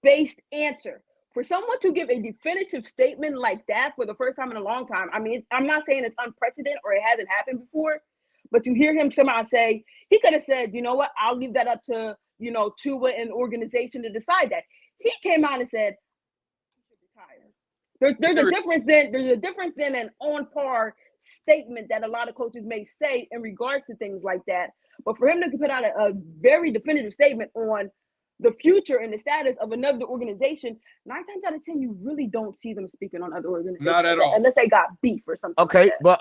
PR-based answer. For someone to give a definitive statement like that for the first time in a long time, I mean, I'm not saying it's unprecedented or it hasn't happened before, but to hear him come out and say, he could have said, you know what, I'll leave that up to Tua and the organization to decide that. He came out and said, he should retire. There's a difference than an on par statement that a lot of coaches may say in regards to things like that. But for him to put out a very definitive statement on the future and the status of another organization, 9 times out of 10, you really don't see them speaking on other organizations. Not at all. Unless they got beef or something. Okay, like that. but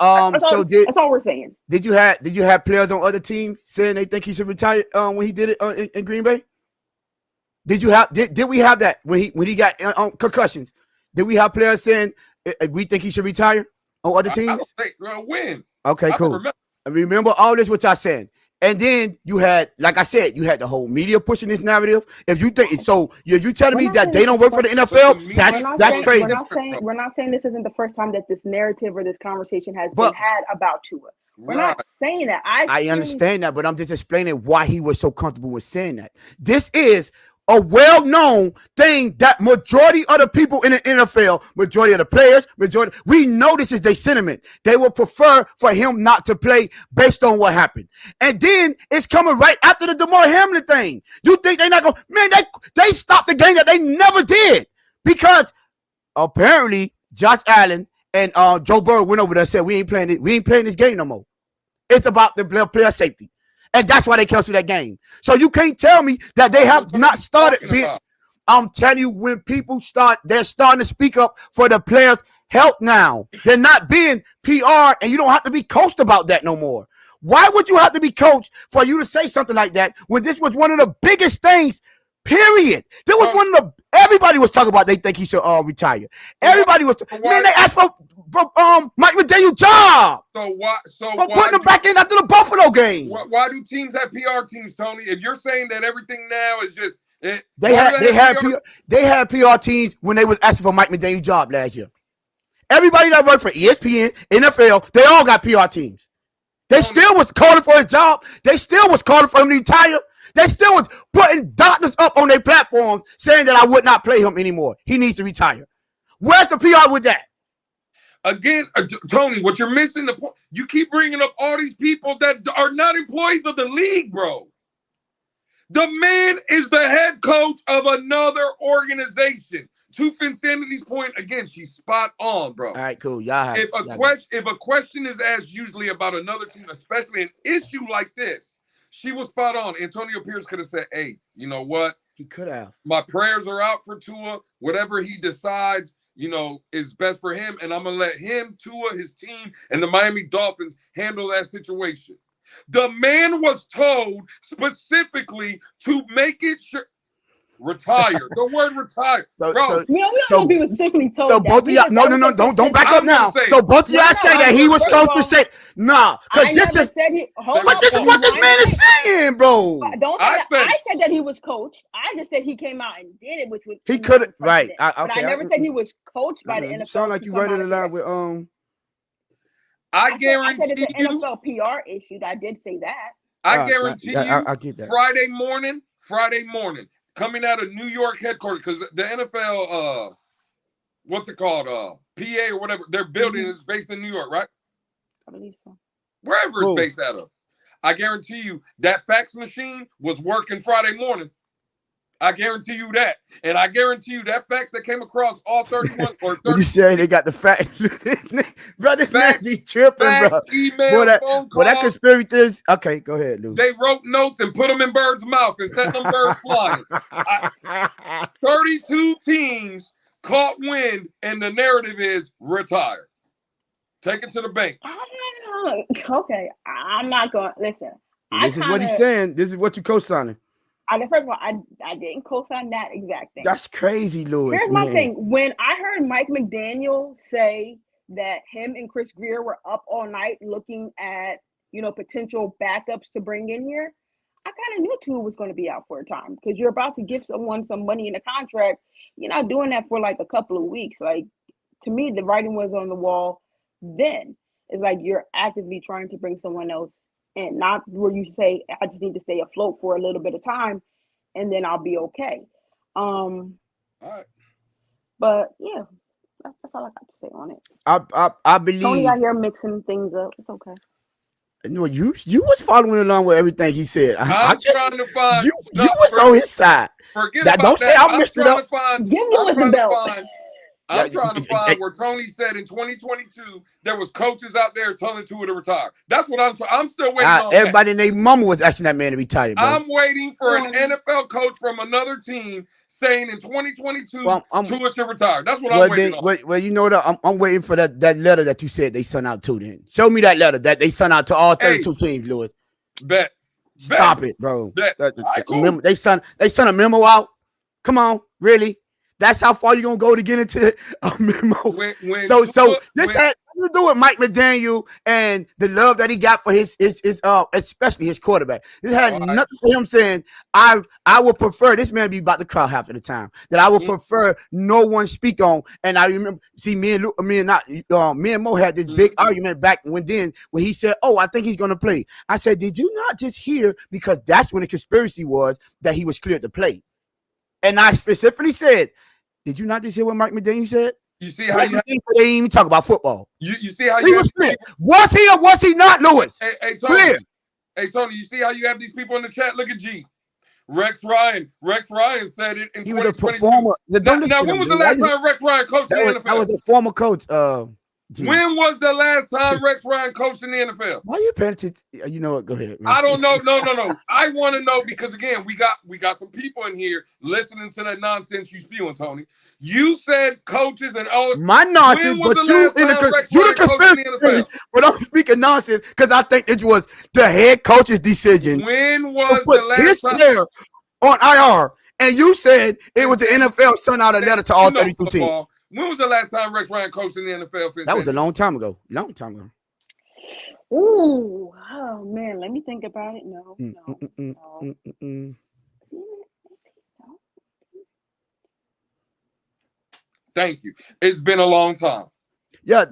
that's all we're saying. Did you have players on other teams saying they think he should retire when he did it in Green Bay? Did we have that when he got concussions? Did we have players saying we think he should retire on other teams? When? Okay, cool. Remember all this what y'all saying. And then you had, like I said, you had the whole media pushing this narrative. If you think so, if you telling me that they don't work for the NFL, that's crazy. We're not saying this isn't the first time that this narrative or this conversation has been had about Tua. We're not saying that. I understand that, but I'm just explaining why he was so comfortable with saying that. This is a well-known thing that majority of the people in the NFL, majority of the players, we know this is their sentiment. They would prefer for him not to play based on what happened. And then it's coming right after the DeMar Hamlin thing. You think they're not going to, man, they stopped the game that they never did because apparently Josh Allen and Joe Burrow went over there and said, we ain't playing this game no more. It's about the player safety. And that's why they canceled that game. So you can't tell me that they have not started being. I'm telling you, when people they're starting to speak up for the players' health now. They're not being PR, and you don't have to be coached about that no more. Why would you have to be coached for you to say something like that when this was one of the biggest things, period? There was everybody was talking about they think he should retire. Everybody was, man, they asked for Mike McDaniel's job. For putting him back in after the Buffalo game. Why do teams have PR teams, Tony? If you're saying that everything now is just they had PR teams when they was asking for Mike McDaniel's job last year. Everybody that worked for ESPN, NFL, they all got PR teams. They still was calling for his job. They still was calling for him to retire. They still was putting doctors up on their platforms saying that I would not play him anymore. He needs to retire. Where's the PR with that? Again, Tony, what you're missing the point. You keep bringing up all these people that are not employees of the league, bro. The man is the head coach of another organization. To Phinsanity's point, again, she's spot on, bro. All right, cool. If a question is asked usually about another team, especially an issue like this, she was spot on. Antonio Pierce could have said, hey, you know what? He could have. My prayers are out for Tua. Whatever he decides, is best for him. And I'm going to let him, Tua, his team, and the Miami Dolphins handle that situation. The man was told specifically to make it sure. Retire. The word retire. Bro. We don't be specifically told. So both of y'all, no, don't back up now. So both of y'all say that he was supposed to say, nah, because this is what this man is saying, bro. I said that he was coached. I just said he came out and did it, which was he could have right. But I never said he was coached by the NFL. Sound like you right in line with I guarantee I said it's an NFL PR issue. I did say that. I guarantee you. I get that. Friday morning. Coming out of New York headquarters, because the NFL, what's it called? PA or whatever, their building is based in New York, right? I believe so. Wherever it's based out of. I guarantee you that fax machine was working Friday morning. I guarantee you that. And I guarantee you that fax that came across all 31 or 30. You say they got the fax. Bro, this man be tripping, bro. Email, phone call. That conspiracy is, okay, go ahead, Lou. They wrote notes and put them in birds' mouth and sent them birds flying. 32 teams caught wind, and the narrative is retire. Take it to the bank. Okay, I'm not going to listen. This is what he's saying. This is what you co-signing. First of all, I didn't co-sign that exact thing. That's crazy, Louis. Here's my thing. When I heard Mike McDaniel say that him and Chris Greer were up all night looking at, potential backups to bring in here, I kind of knew Tua was going to be out for a time because you're about to give someone some money in a contract. You're not doing that for like a couple of weeks. Like, to me, the writing was on the wall then. It's like you're actively trying to bring someone else and not where you say, I just need to stay afloat for a little bit of time and then I'll be okay. All right. But yeah, that's all I got to say on it. I believe Tony out here mixing things up. It's okay. No, you was following along with everything he said. I'm trying to find you was on his side. Forget about don't say that. I missed it up. Give Lewis the belt. I'm trying to find where Tony said in 2022 there was coaches out there telling Tua to retire. That's what I'm still waiting on. Everybody and their mama was asking that man to retire, bro. I'm waiting for an NFL coach from another team saying in 2022 Tua should retire. That's what I'm waiting on. Well, you know what? I'm waiting for that letter that you said they sent out to them. Show me that letter that they sent out to all 32 teams, Lewis. Bet. Stop it, bro. Cool. They sent a memo out. Come on, really? That's how far you gonna go to get into a memo. This had nothing to do with Mike McDaniel and the love that he got for his especially his quarterback. This had nothing to him saying I would prefer, this man be about to cry half of the time, that I would prefer no one speak on. And I remember, me and Mo had this big argument back when he said, "Oh, I think he's gonna play." I said, "Did you not just hear?" Because that's when the conspiracy was that he was cleared to play. And I specifically said, did you not just hear what Mike McDaniel said? You see how they didn't even talk about football. You see how he was clear. Was he or was he not, Lewis? Hey, Tony. Hey, Tony, you see how you have these people in the chat? Look at G. Rex Ryan said it in 2022. He was a performer. Now, when was the last time Rex Ryan coached in the NFL? That was a former coach. When was the last time Rex Ryan coached in the NFL? Why are you paying attention? You know what? Go ahead, man. I don't know. No. I want to know because again, we got some people in here listening to that nonsense you spewing, Tony. You said coaches and all my nonsense, but you the conspiracy. But I'm speaking nonsense because I think it was the head coach's decision. When was the last time on IR? And you said it was the NFL sent out a letter to all 32 teams. When was the last time Rex Ryan coached in the NFL? That was a long time ago. Ooh, oh man, let me think about it. No. Thank you. It's been a long time. Yeah,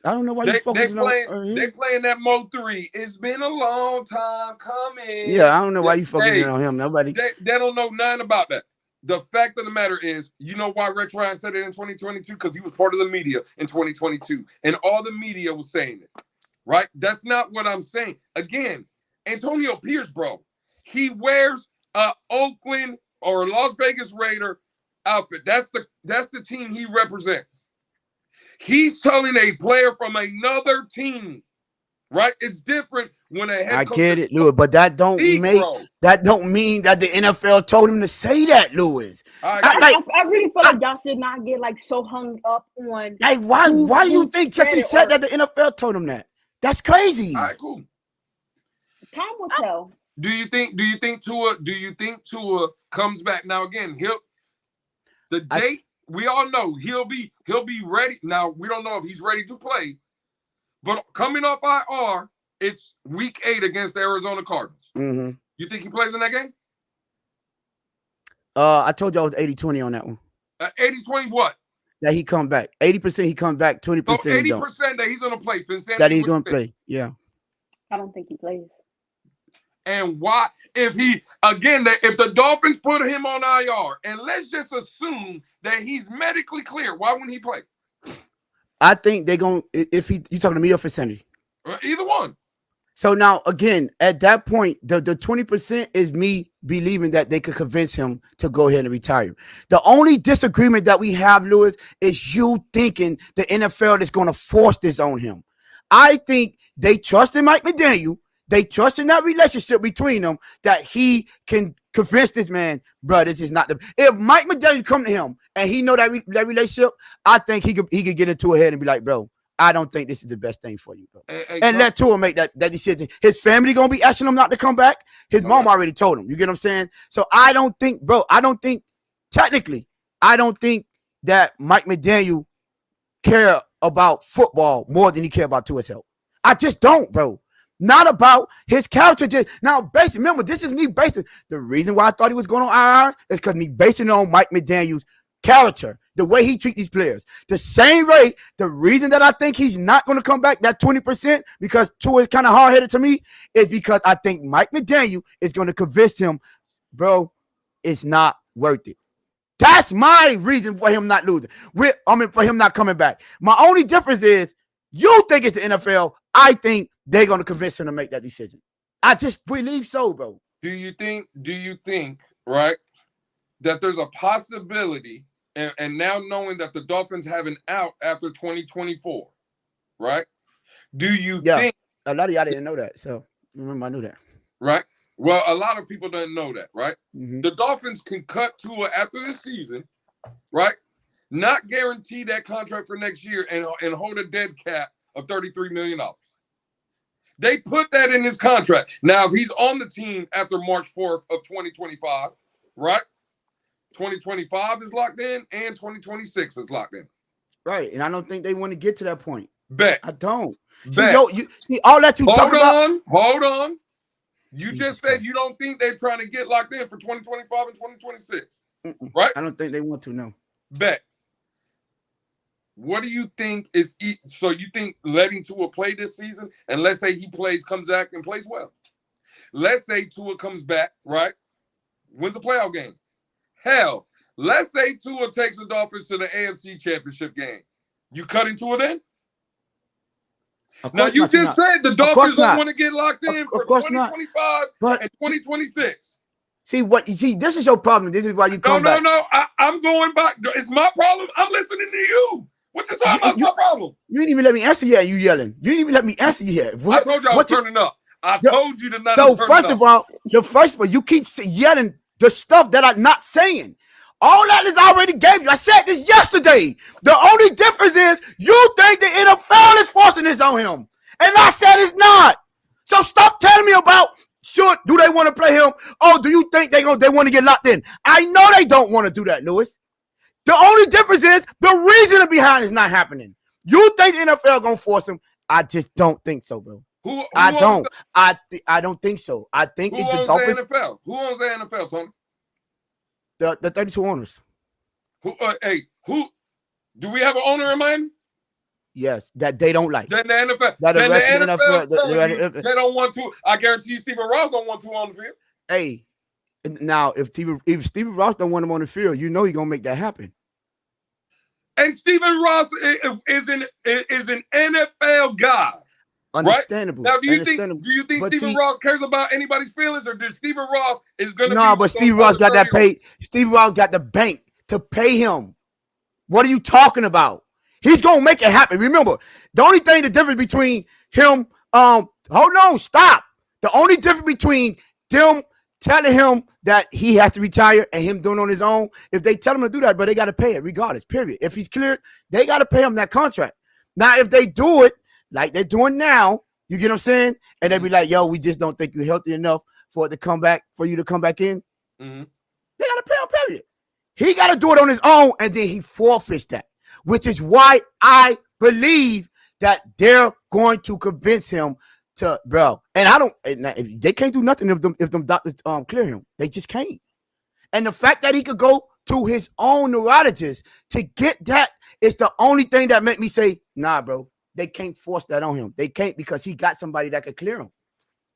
I don't know why they're playing that Mo 3. It's been a long time coming. Yeah, I don't know why you focusing on him. Nobody. They don't know nothing about that. The fact of the matter is, you know why Rex Ryan said it in 2022? Because he was part of the media in 2022. And all the media was saying it, right? That's not what I'm saying. Again, Antonio Pierce, bro, he wears a Oakland or Las Vegas Raider outfit. That's the team he represents. He's telling a player from another team, right? It's different when a head coach. I get it, Lewis, but that don't mean that the NFL told him to say that, Lewis. I really feel like y'all should not get like so hung up on. Like, why do you think just he said that the NFL told him that? That's crazy. All right, cool. Time will tell. Do you think Tua comes back now? Again, date we all know he'll be ready. Now we don't know if he's ready to play. But coming off IR, it's week 8 against the Arizona Cardinals. Mm-hmm. You think he plays in that game? I told you I was 80-20 on that one. 80-20 what? That he come back. 80% he comes back, 20% so 80% that he's going to play. Phinsanity that he's going to play, yeah. I don't think he plays. And why? If the Dolphins put him on IR, and let's just assume that he's medically clear, why wouldn't he play? I think they're going to, you talking to me or Phinsanity? Either one. So now, again, at that point, the 20% is me believing that they could convince him to go ahead and retire. The only disagreement that we have, Lewis, is you thinking the NFL is going to force this on him. I think they trust in Mike McDaniel. They trust in that relationship between them that he can convince this man, bro, this is not the. If Mike McDaniel come to him and he know that relationship, I think he could get into a head and be like, bro, I don't think this is the best thing for you, bro. And let Tua make that decision. His family gonna be asking him not to come back. His mom already told him. You get what I'm saying? So I don't think that Mike McDaniel care about football more than he care about Tua's health. I just don't, bro. Not about his character. Basically, remember, this is me basing. The reason why I thought he was going on IR is because me basing it on Mike McDaniel's character, the way he treats these players. The same way, the reason that I think he's not going to come back, that 20%, because Tua is kind of hard-headed to me, is because I think Mike McDaniel is going to convince him, bro, it's not worth it. That's my reason for him not losing. For him not coming back. My only difference is you think it's the NFL. I think they're going to convince him to make that decision. I just believe so, bro. Do you think, right, that there's a possibility and now knowing that the Dolphins have an out after 2024, right? Do you think a lot of y'all didn't know that? So remember, I knew that. Right. Well, a lot of people don't know that, right? Mm-hmm. The Dolphins can cut Tua after this season, right? Not guarantee that contract for next year and hold a dead cap of $33 million. They put that in his contract. Now, if he's on the team after March 4th of 2025, right? 2025 is locked in and 2026 is locked in. Right. And I don't think they want to get to that point. Bet. I don't. Bet. See, you all that you talk about. Hold on. You just said you don't think they're trying to get locked in for 2025 and 2026. Right? I don't think they want to, no. Bet. What do you think is so you think letting Tua play this season, and let's say he comes back and plays well. Let's say Tua comes back, right? Wins a playoff game. Hell, let's say Tua takes the Dolphins to the AFC Championship game. You cutting Tua then? Now, you just said the Dolphins don't want to get locked in for 2025 and 2026. See, this is your problem. This is why you come back. No. I'm going back. It's my problem. I'm listening to you. What you talking about? It's my problem. You didn't even let me answer yet. You yelling. You didn't even let me answer yet. I told you I was turning up. I told you to not. So first of all, you keep yelling the stuff that I'm not saying. All that is already gave you. I said this yesterday. The only difference is you think the NFL is forcing this on him. And I said it's not. So stop telling me about do they want to play him? Oh, do you think they want to get locked in? I know they don't want to do that, Lewis. The only difference is the reason behind is not happening. You think the NFL gonna force him? I just don't think so, bro. I don't think so. I think who owns the NFL? Who owns the NFL, Tony? The 32 owners. Who do we have an owner in Miami? Yes, that they don't like. Then the NFL. Then the NFL they don't want to. I guarantee you, Stephen Ross don't want to on the field. Hey, now if Stephen Ross don't want him on the field, you know he's gonna make that happen. And Stephen Ross is an NFL guy. Understandable. Right? Now, do you think Stephen Ross cares about anybody's feelings, or does Stephen Ross is going to? No, but Stephen Ross got that paid. Stephen Ross got the bank to pay him. What are you talking about? He's gonna make it happen. Remember, the only thing the difference between him, hold on, stop. The only difference between them telling him that he has to retire and him doing it on his own, if they tell him to do that, but they got to pay it regardless. Period. If he's cleared, they got to pay him that contract. Now, if they do it like they're doing now, you get what I'm saying? And they be like, yo, we just don't think you're healthy enough for it to come back, for you to come back in. Mm-hmm. They got to pay him, period. He got to do it on his own, and then he forfeits that, which is why I believe that they're going to convince him to, bro. And I don't, they can't do nothing if them doctors clear him. They just can't. And the fact that he could go to his own neurologist to get that is the only thing that made me say, nah, bro. They can't force that on him. They can't, because he got somebody that could clear him.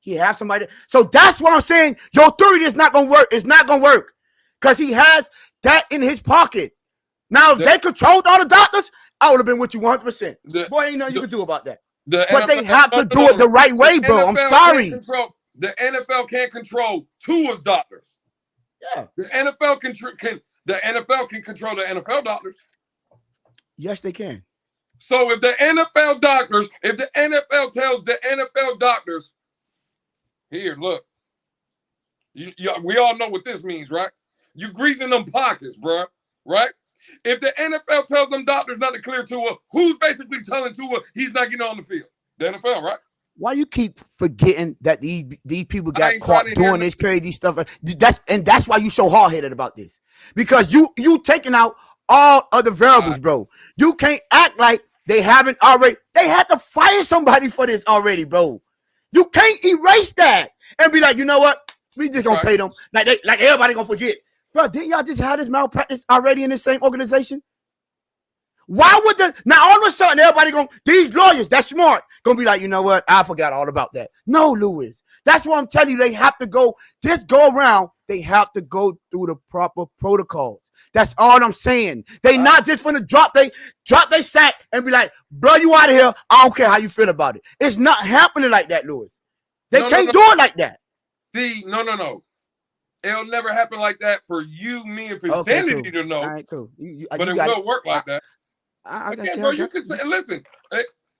He has somebody. So that's what I'm saying. Your theory is not going to work. It's not going to work because he has that in his pocket. Now, if they controlled all the doctors, I would have been with you 100%. Boy, ain't nothing you can do about that. But they have to do it the right way, bro. I'm sorry. The NFL can't control Tua's doctors. Yeah. The NFL can control the NFL doctors. Yes, they can. So if the NFL tells the NFL doctors, here, look, we all know what this means, right? You greasing them pockets, bro, right? If the NFL tells them doctors not to clear Tua, who's basically telling Tua he's not getting on the field? The NFL, right? Why you keep forgetting that these people got caught doing this crazy stuff? That's why you so hard-headed about this. Because you taking out all other variables, bro. You can't act like they haven't already. They had to fire somebody for this already, bro. You can't erase that and be like, you know what? We just gonna pay them like everybody gonna forget, bro. Didn't y'all just have this malpractice already in the same organization? Why would now all of a sudden everybody these lawyers that's smart gonna be like, you know what? I forgot all about that. No, Lewis. That's what I'm telling you. They have to go around. They have to go through the proper protocols. That's all I'm saying. They not just gonna drop they sack and be like, bro, you out of here. I don't care how you feel about it. It's not happening like that, Lewis. They can't do it like that. See, no. It'll never happen like that for you, me, and Okay, Phinsanity cool. to know. All right, cool. But You it got it. will work like that. I got Again, that. bro, you can say, listen,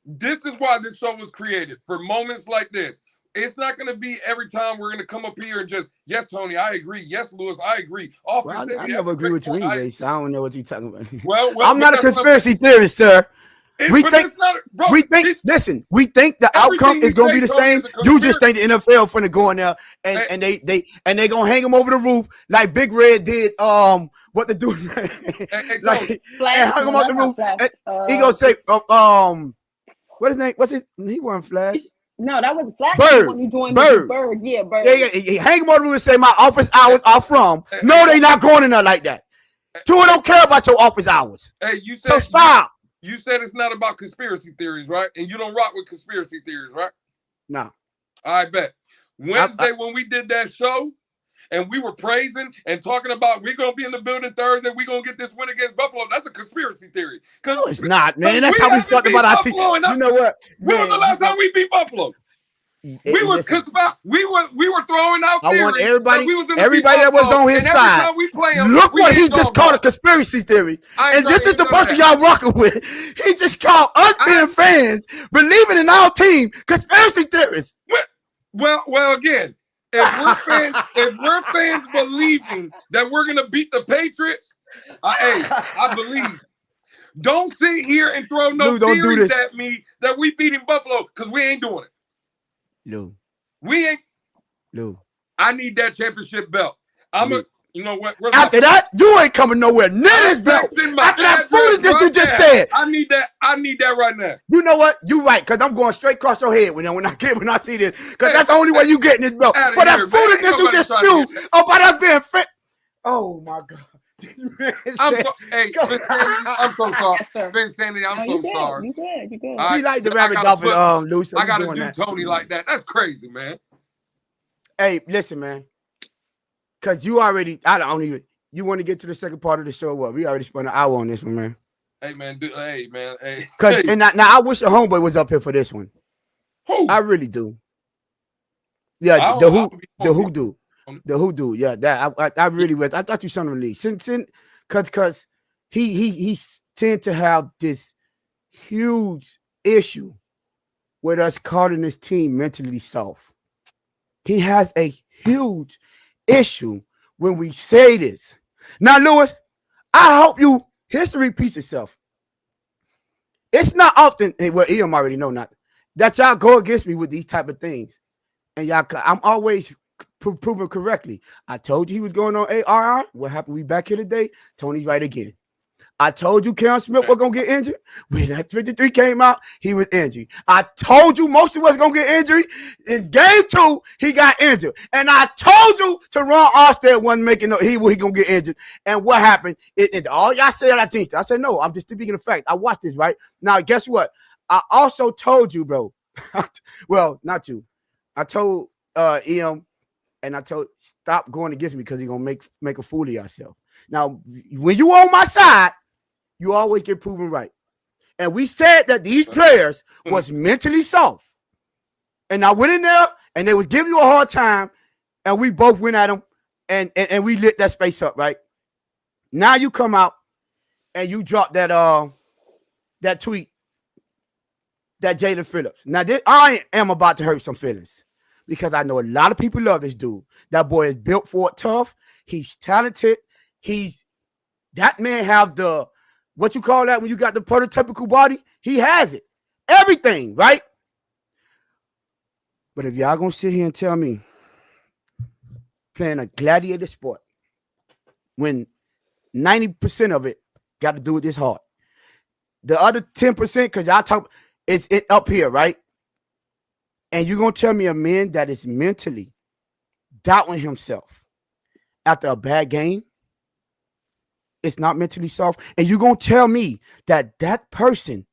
this is why this show was created, for moments like this. It's not going to be every time we're going to come up here and just, yes, Tony, I agree. Yes, Lewis, I agree. Oh, Well, I Phinsanity, that's never a agree great with you point. anyway, so I don't know what you're talking about. Well, I'm but not a that's what I'm conspiracy theorist, sir. We but think, it's not, bro. listen, we think the outcome Everything is you going to be say, the Tony, same. is a You just conspiracy. think the NFL finna go in there and Hey, they going to hang him over the roof like Big Red did, what the dude, hey, like, Tony. Flash? and hung him No, off that's the not roof. Flash. And he going to say, what his name? What's his? He wasn't Flash. No, that was Flash. The Bird. one who joined the Bird. Bird. Yeah, Bird. Yeah, he hang him on the roof and say my office hours are from. Hey, No, they not going in there like that. Tua don't care about your office hours. Hey, you said, So stop. You said it's not about conspiracy theories, right? And you don't rock with conspiracy theories, right? No. I bet. Wednesday, when we did that show and we were praising and talking about we're going to be in the building Thursday, we're going to get this win against Buffalo, that's a conspiracy theory. No, it's not, man. That's how we felt about our team. You know what? When was the last time we beat Buffalo? We were throwing out I want theories everybody that that was on his side. Time we play him, look what he just called a conspiracy theory. And this is the person y'all rocking with. He just called us being fans, believing in our team, conspiracy theorists. Well, again, if we're fans believing that we're gonna beat the Patriots, I believe. Don't sit here and throw no theories at me that we beating Buffalo, because we ain't doing it. No. We ain't. No. I need that championship belt. You know what? After that, you ain't coming nowhere near this belt. After that foolishness you just said. I need that right now. You know what? You right, because I'm going straight across your head when I see this. Because that's the only way you getting this belt. For that foolishness you just spewed about us being fit. Oh my God. I'm so sorry. Phinsanity, I'm so sorry. You good. She like the rabbit Dolphins, Lucy. I gotta do Tony like that. That's crazy, man. Hey, listen, man. Cause you already, you want to get to the second part of the show? What? We already spent an hour on this one, man. Hey, man. Hey. Cause and now I wish the homeboy was up here for this one. Who? I really do. Yeah, the hoodoo. Yeah, that I really would. I thought you son of a league. Since cause he tend to have this huge issue with us calling this team mentally soft. He has a huge issue when we say this. Now, Lewis, I hope history repeats itself. It's not often, well, Ian already know not that y'all go against me with these type of things, and I'm always proven correctly. I told you he was going on ARR. What happened? We back here today. Tony's right again. I told you Cam Smith was going to get injured. When that 53 came out, he was injured. I told you most of us going to get injured. In game 2, he got injured. And I told you Teron Armstead wasn't making he going to get injured. And what happened? All y'all said, I said, no, I'm just speaking of fact. I watched this, right? Now, guess what? I also told you, bro. Well, not you. I told EM, and I told stop going against me because you're going to make a fool of yourself. Now, when you on my side, you always get proven right. And we said that these players was mentally soft. And I went in there and they was giving you a hard time, and we both went at them and we lit that space up, right? Now you come out and you drop that tweet, that Jalen Phillips. Now I am about to hurt some feelings because I know a lot of people love this dude. That boy is built for it tough. He's talented. That man have the, what you call that when you got the prototypical body? He has it. Everything, right? But if y'all gonna sit here and tell me playing a gladiator sport when 90% of it got to do with this heart, the other 10%, because y'all talk, it's up here, right? And you're gonna tell me a man that is mentally doubting himself after a bad game, it's not mentally soft, and you're going to tell me that person,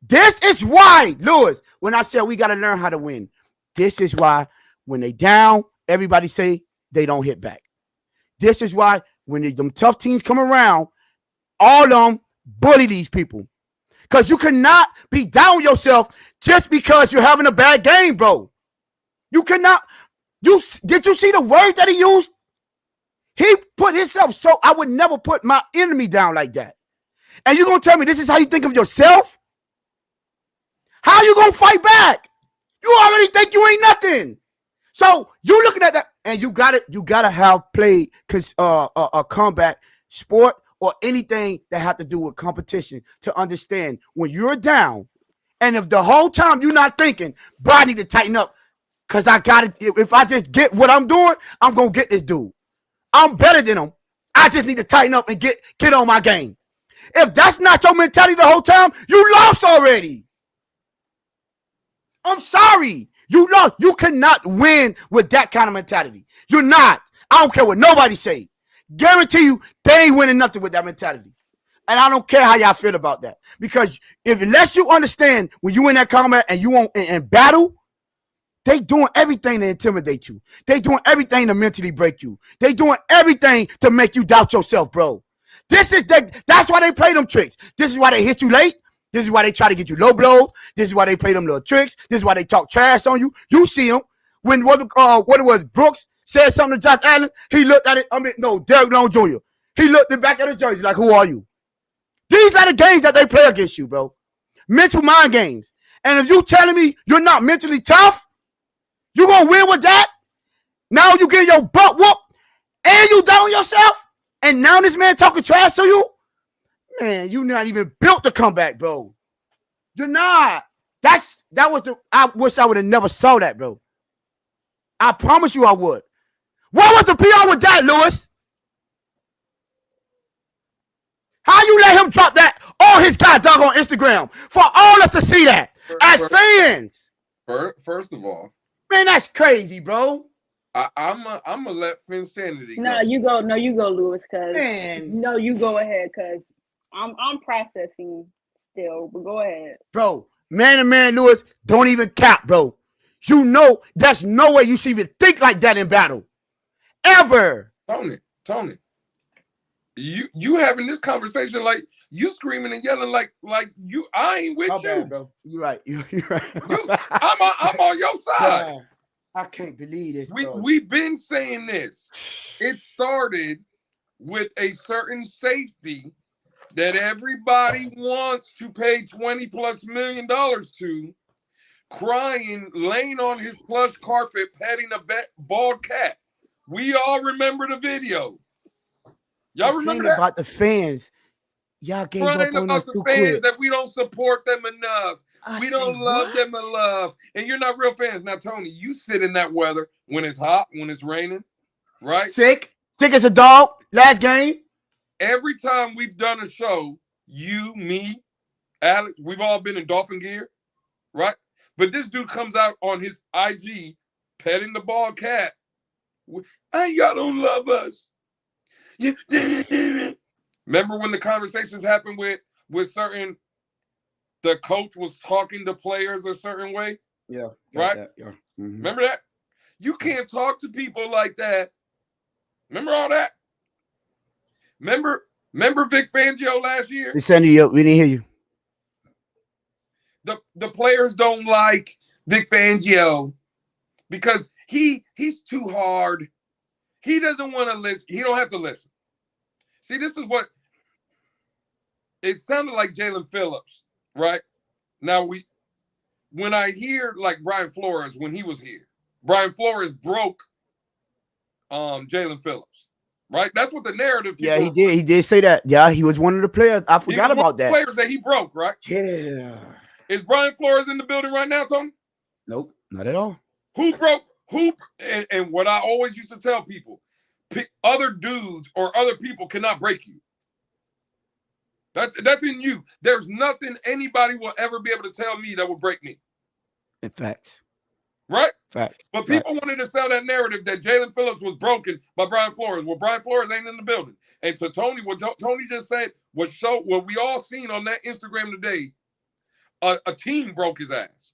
this is why, Lewis, when I said we got to learn how to win, this is why when they down, everybody say they don't hit back. This is why when them tough teams come around, all of them bully these people. Because you cannot be down yourself just because you're having a bad game, bro. You cannot. Did you see the words that he used? He put himself so I would never put my enemy down like that. And you're gonna tell me this is how you think of yourself? How you gonna fight back? You already think you ain't nothing. So you looking at that, and you gotta have played a combat sport or anything that have to do with competition to understand when you're down, and if the whole time you're not thinking, bro, I need to tighten up, cause I gotta. If I just get what I'm doing, I'm gonna get this dude. I'm better than him. I just need to tighten up and get on my game. If that's not your mentality the whole time, you lost already. I'm sorry. You lost. You cannot win with that kind of mentality. You're not. I don't care what nobody say. Guarantee you, they ain't winning nothing with that mentality. And I don't care how y'all feel about that. Because unless you understand when you in that combat and you in battle, they doing everything to intimidate you. They doing everything to mentally break you. They doing everything to make you doubt yourself, bro. That's why they play them tricks. This is why they hit you late. This is why they try to get you low blows. This is why they play them little tricks. This is why they talk trash on you. You see them. When what it was, Brooks said something to Josh Allen, he looked at it. Derek Long Jr. He looked back at his jersey like, who are you? These are the games that they play against you, bro. Mental mind games. And if you telling me you're not mentally tough, you gonna win with that? Now you get your butt whooped and you down yourself? And now this man talking trash to you? Man, you not even built to come back, bro. You're not. I wish I would have never saw that, bro. I promise you I would. What was the PR with that, Lewis? How you let him drop that on his goddamn on Instagram for all us to see that as fans? First of all, man, that's crazy, bro. I'm gonna let Phinsanity go. No, you go, Lewis. No, you go ahead, cause I'm processing still. But go ahead, bro. Man, Lewis, don't even cap, bro. You know there's no way you should even think like that in battle, ever. Tony, you having this conversation like you screaming and yelling like you. I ain't with you, bad, bro. You're right. You're right. I'm on your side. I can't believe this. We've been saying this. It started with a certain safety that everybody wants to pay $20+ million to, crying, laying on his plush carpet, petting a bald cat. We all remember the video. Y'all remember that? About the fans. Y'all gave up on us too quick. That we don't support them enough. We don't love them enough. And you're not real fans. Now, Tony, you sit in that weather when it's hot, when it's raining, right? Sick as a dog. Last game. Every time we've done a show, you, me, Alex, we've all been in Dolphin gear, right? But this dude comes out on his IG petting the bald cat. And y'all don't love us. Remember when the conversations happened with certain, the coach was talking to players a certain way? Yeah. Right? Yeah. Mm-hmm. Remember that? You can't talk to people like that. Remember all that? Remember Vic Fangio last year? We didn't hear you. The players don't like Vic Fangio because he's too hard. He doesn't want to listen. He don't have to listen. See, this is what it sounded like Jalen Phillips, right? Now when I hear like Brian Flores when he was here, Brian Flores broke Jalen Phillips, right? That's what the narrative. Yeah, he did. He did say that. Yeah, he was one of the players. I forgot about that. Players that he broke, right? Yeah. Is Brian Flores in the building right now, Tony? Nope, not at all. Who broke? And what I always used to tell people, other dudes or other people cannot break you. That's in you. There's nothing anybody will ever be able to tell me that will break me. In fact. Right? Fact. But people wanted to sell that narrative that Jalen Phillips was broken by Brian Flores. Well, Brian Flores ain't in the building. And so Tony, what Tony just said was what we all seen on that Instagram today. A team broke his ass.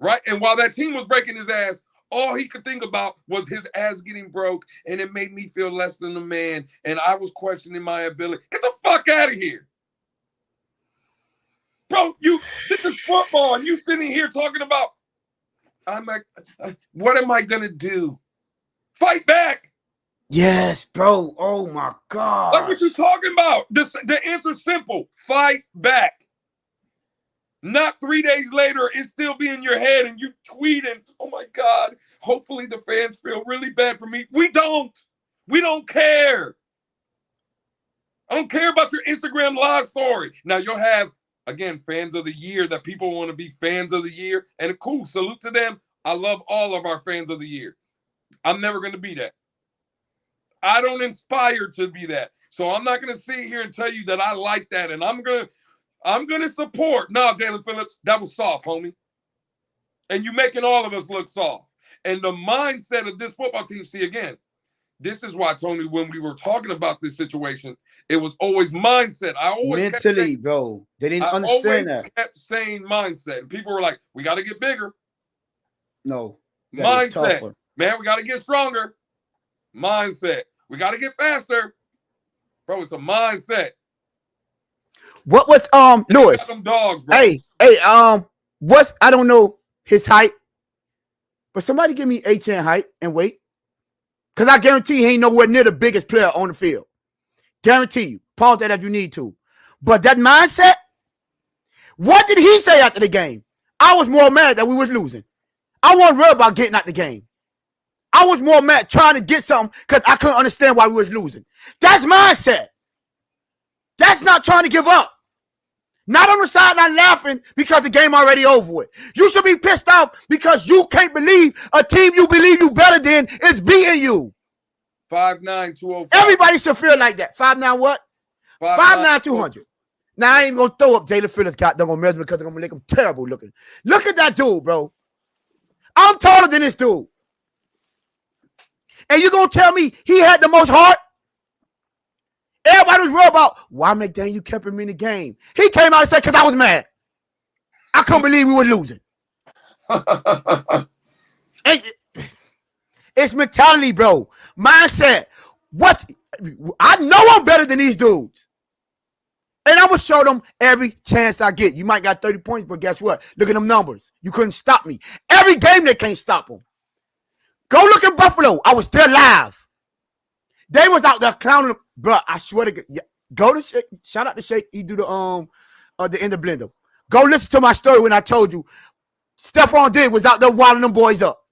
Right? And while that team was breaking his ass, all he could think about was his ass getting broke, and it made me feel less than a man, and I was questioning my ability. Get the fuck out of here. Bro, this is football, and you sitting here talking about, what am I going to do? Fight back. Yes, bro. Oh my Like what you gosh. talking about? The answer's simple. Fight back. Not 3 days later, it still be in your head and you tweeting, oh my God, hopefully the fans feel really bad for me. We don't. We don't care. I don't care about your Instagram live story. Now you'll have, again, fans of the year that people want to be fans of the year. And cool, salute to them. I love all of our fans of the year. I'm never going to be that. I don't inspire to be that. So I'm not going to sit here and tell you that I like that and I'm going to support. No, Jalen Phillips, that was soft, homie. And you making all of us look soft. And the mindset of this football team, see, again, this is why, Tony, when we were talking about this situation, it was always mindset. Mentally, bro. They didn't understand that. kept saying mindset. And people were like, we got to get bigger. No. Mindset. Man, we got to get stronger. Mindset. We got to get faster. Bro, it's a mindset. What was Lewis? Them dogs, bro. Hey, what's I don't know his height, but somebody give me 8'10" height and weight. Cause I guarantee he ain't nowhere near the biggest player on the field. Guarantee you. Pause that if you need to. But that mindset, what did he say after the game? I was more mad that we was losing. I wasn't worried about getting out the game. I was more mad trying to get something because I couldn't understand why we was losing. That's mindset. That's not trying to give up. Not on the sideline laughing because the game already over with. You should be pissed off because you can't believe a team you believe you better than is beating you. 5'9", 205. Everybody should feel like that. 5'9" what? 5'9", 200. Now I ain't gonna throw up Jalen Phillips goddamn measurement because they're gonna make him terrible looking. Look at that dude, bro. I'm taller than this dude. And you gonna tell me he had the most heart? Everybody was worried about why McDaniel kept him in the game. He came out and said, because I was mad. I couldn't believe we were losing. It's mentality, bro. Mindset. What? I know I'm better than these dudes. And I'm going to show them every chance I get. You might got 30 points, but guess what? Look at them numbers. You couldn't stop me. Every game they can't stop them. Go look at Buffalo. I was there live. They was out there clowning. Bro, I swear to God. Go to Shake. Shout out to Shake. He do the end of blender. Go listen to my story when I told you Stephon Diggs was out there wilding them boys up.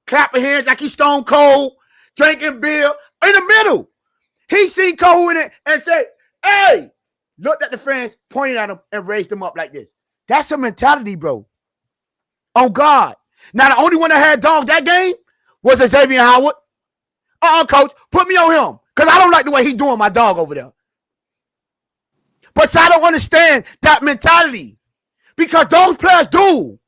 Clapping hands like he's stone cold, drinking beer in the middle. He seen Cole in it and said, hey, looked at the fans, pointed at him, and raised them up like this. That's a mentality, bro. On God. Now, the only one that had dog that game was Xavier Howard. Coach, put me on him. Because I don't like the way he's doing my dog over there. But I don't understand that mentality. Because those players do.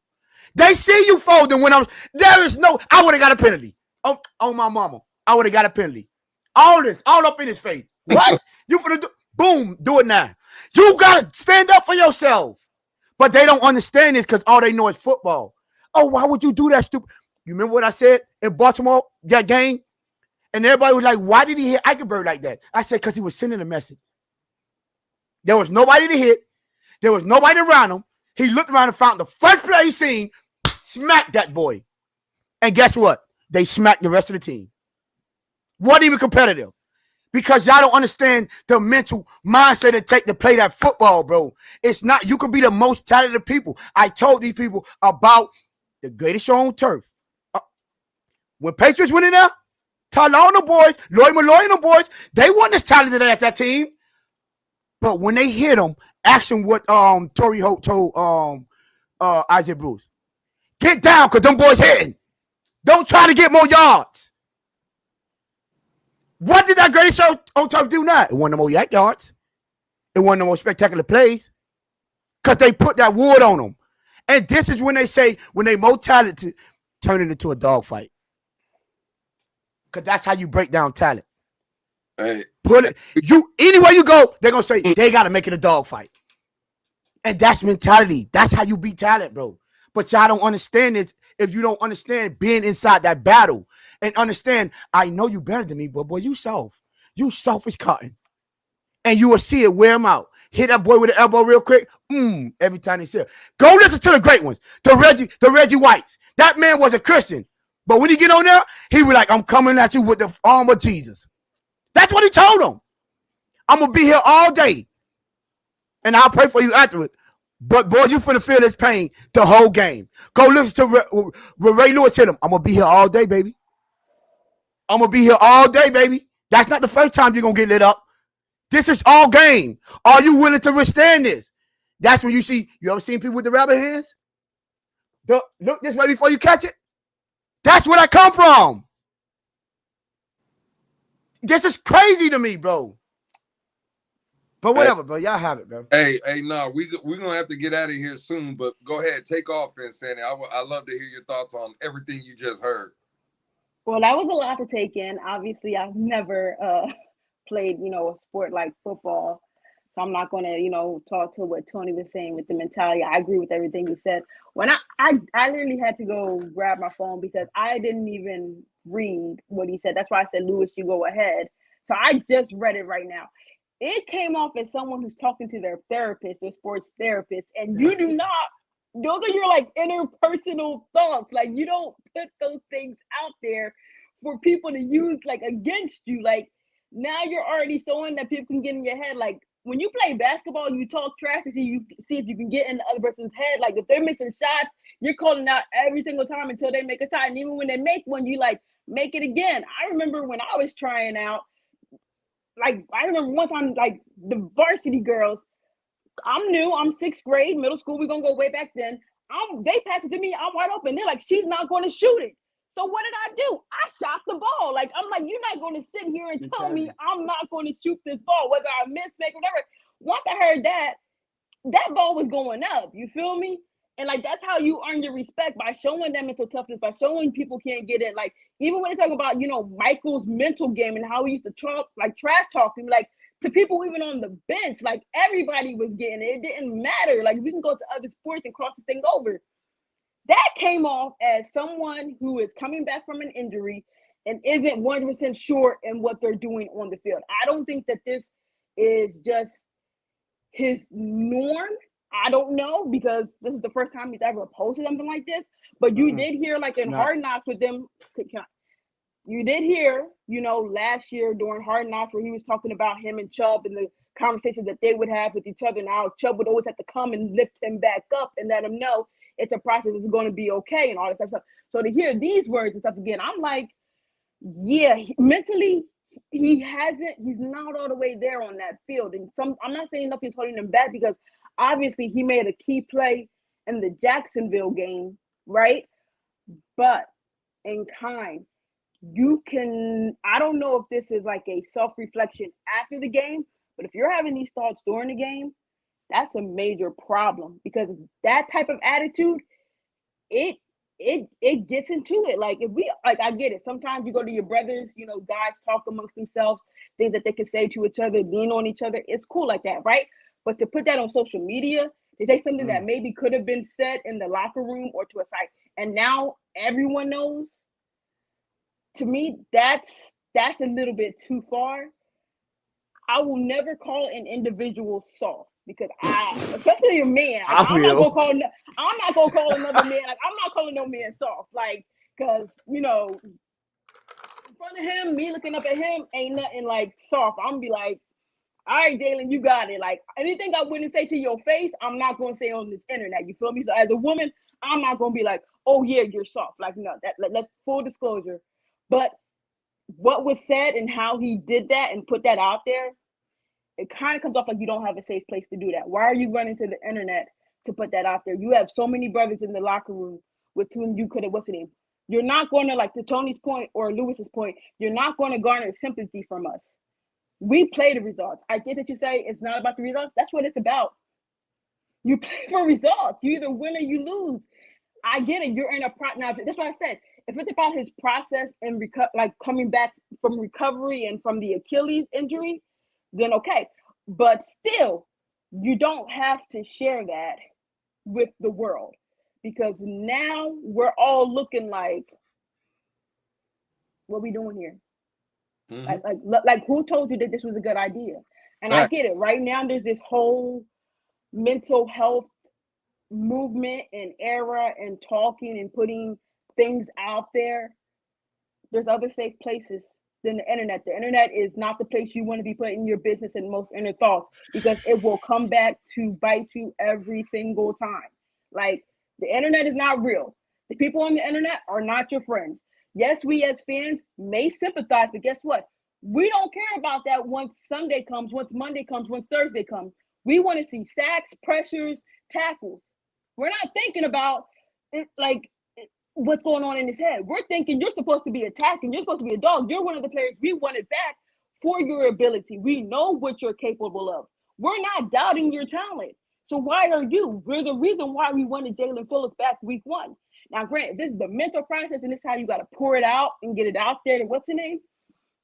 They see you folding when I would have got a penalty. On my mama. I would have got a penalty. All this, all up in his face. What? You finna do? Boom, do it now. You got to stand up for yourself. But they don't understand this because all they know is football. Oh, why would you do that, stupid? You remember what I said in Baltimore, that game? And everybody was like, why did he hit Eichenberg like that? I said, because he was sending a message. There was nobody to hit. There was nobody around him. He looked around and found the first play he seen, smacked that boy. And guess what? They smacked the rest of the team. Wasn't even competitive. Because y'all don't understand the mental mindset it takes to play that football, bro. It's not, you could be the most talented people. I told these people about the greatest show on turf. When Patriots went in there, Tyler and the boys, Lloyd Malloy and the boys, they weren't as talented as that team. But when they hit them, action what Torrey Holt told Isaac Bruce. Get down, because them boys hitting. Don't try to get more yards. What did that greatest show on turf do now? It wasn't no more yak yards. It wasn't no more spectacular plays. Because they put that wood on them. And this is when they say, when they more talented, turn it into a dogfight. Because that's how you break down talent. Hey. Put it, anywhere you go, they're going to say, they got to make it a dogfight. And that's mentality. That's how you beat talent, bro. But y'all don't understand this if you don't understand being inside that battle. And understand, I know you better than me, but boy, you soft. You soft as cotton. And you will see it wear him out. Hit that boy with the elbow real quick. Every time they say it. Go listen to the great ones. The Reggie Whites. That man was a Christian. But when he get on there, he was like, I'm coming at you with the arm of Jesus. That's what he told him. I'm going to be here all day. And I'll pray for you afterward. But, boy, you finna feel this pain the whole game. Go listen to Ray Lewis tell him, I'm going to be here all day, baby. I'm going to be here all day, baby. That's not the first time you're going to get lit up. This is all game. Are you willing to withstand this? That's when you see, you ever seen people with the rabbit hands? Look this way before you catch it. That's where I come from. This is crazy to me, bro. But whatever, bro. Y'all have it, bro. Hey, no, we're gonna have to get out of here soon. But go ahead, take off, Phinsanity. I love to hear your thoughts on everything you just heard. Well, that was a lot to take in. Obviously, I've never played, a sport like football. So I'm not going to, talk to what Tony was saying with the mentality. I agree with everything he said. When I literally had to go grab my phone because I didn't even read what he said. That's why I said, Lewis, you go ahead. So I just read it right now. It came off as someone who's talking to their therapist, their sports therapist, and you do not. Those are your interpersonal thoughts. You don't put those things out there for people to use against you. Now you're already showing that people can get in your head. When you play basketball, you talk trash to see if you can get in the other person's head. If they're missing shots, you're calling out every single time until they make a shot. And even when they make one, you make it again. I remember when I was trying out, I remember one time, the varsity girls, I'm new, I'm 6th grade, middle school, we're gonna go way back then. They passed it to me, I'm wide open. They're like, she's not gonna shoot it. So what did I do? I shot the ball. I'm like, you're not gonna sit here and tell me I'm not gonna shoot this ball, whether I miss, make, whatever. Once I heard that ball was going up. You feel me? And that's how you earn your respect, by showing that mental toughness, by showing people can't get in. Even when they talk about, Michael's mental game and how he used to trash talk him, to people even on the bench, everybody was getting it. It didn't matter. We can go to other sports and cross the thing over. That came off as someone who is coming back from an injury and isn't 100% sure in what they're doing on the field. I don't think that this is just his norm. I don't know, because this is the first time he's ever posted something like this. But you did hear, in Hard Knocks with them, you did hear, last year during Hard Knocks, where he was talking about him and Chubb and the conversations that they would have with each other. Now Chubb would always have to come and lift him back up and let him know it's a process, it's going to be okay and all that stuff. So to hear these words and stuff again, I'm like, yeah, mentally, he's not all the way there on that field. And I'm not saying nothing's holding him back, because obviously he made a key play in the Jacksonville game, right? But in kind, I don't know if this is a self-reflection after the game, but if you're having these thoughts during the game, that's a major problem, because that type of attitude, it gets into it. If we I get it. Sometimes you go to your brothers, guys talk amongst themselves, things that they can say to each other, lean on each other. It's cool like that, right? But to put that on social media, to say something that maybe could have been said in the locker room or to a site, and now everyone knows, to me, that's a little bit too far. I will never call an individual soft, because especially a man, I'm not gonna call another man. I'm not calling no man soft, because in front of him, me looking up at him ain't nothing soft. I'm gonna be like, all right, Jalen, you got it. Anything I wouldn't say to your face, I'm not gonna say on this internet. You feel me? So as a woman, I'm not gonna be like, oh yeah, you're soft. No, let's full disclosure. But what was said and how he did that and put that out there, it kind of comes off like you don't have a safe place to do that. Why are you running to the internet to put that out there? You have so many brothers in the locker room with whom you could have, what's the name? You're not going to, to Tony's point or Lewis's point, you're not going to garner sympathy from us. We play the results. I get that you say it's not about the results. That's what it's about. You play for results. You either win or you lose. I get it. You're in a now. That's what I said. If it's about his process and coming back from recovery and from the Achilles injury, then okay. But still, you don't have to share that with the world, because now we're all looking like, what are we doing here? Who told you that this was a good idea? And I get it. Right now, there's this whole mental health movement and era and talking and putting things out there There's other safe places than the internet. The internet is not the place you want to be putting your business and most inner thoughts, because it will come back to bite you every single time. Like, the internet is not real. The people on the internet are not your friends. Yes, we as fans may sympathize, but guess what? We don't care about that once Sunday comes, once Monday comes, once Thursday comes. We want to see sacks, pressures, tackles. We're not thinking about it like what's going on in his head. We're thinking you're supposed to be attacking. You're supposed to be a dog. You're one of the players we wanted back for your ability. We know what you're capable of. We're not doubting your talent. So why are you? We're the reason why we wanted Jalen Phillips back week one. Now, granted, this is the mental process, and this is how you got to pour it out and get it out there to what's the name?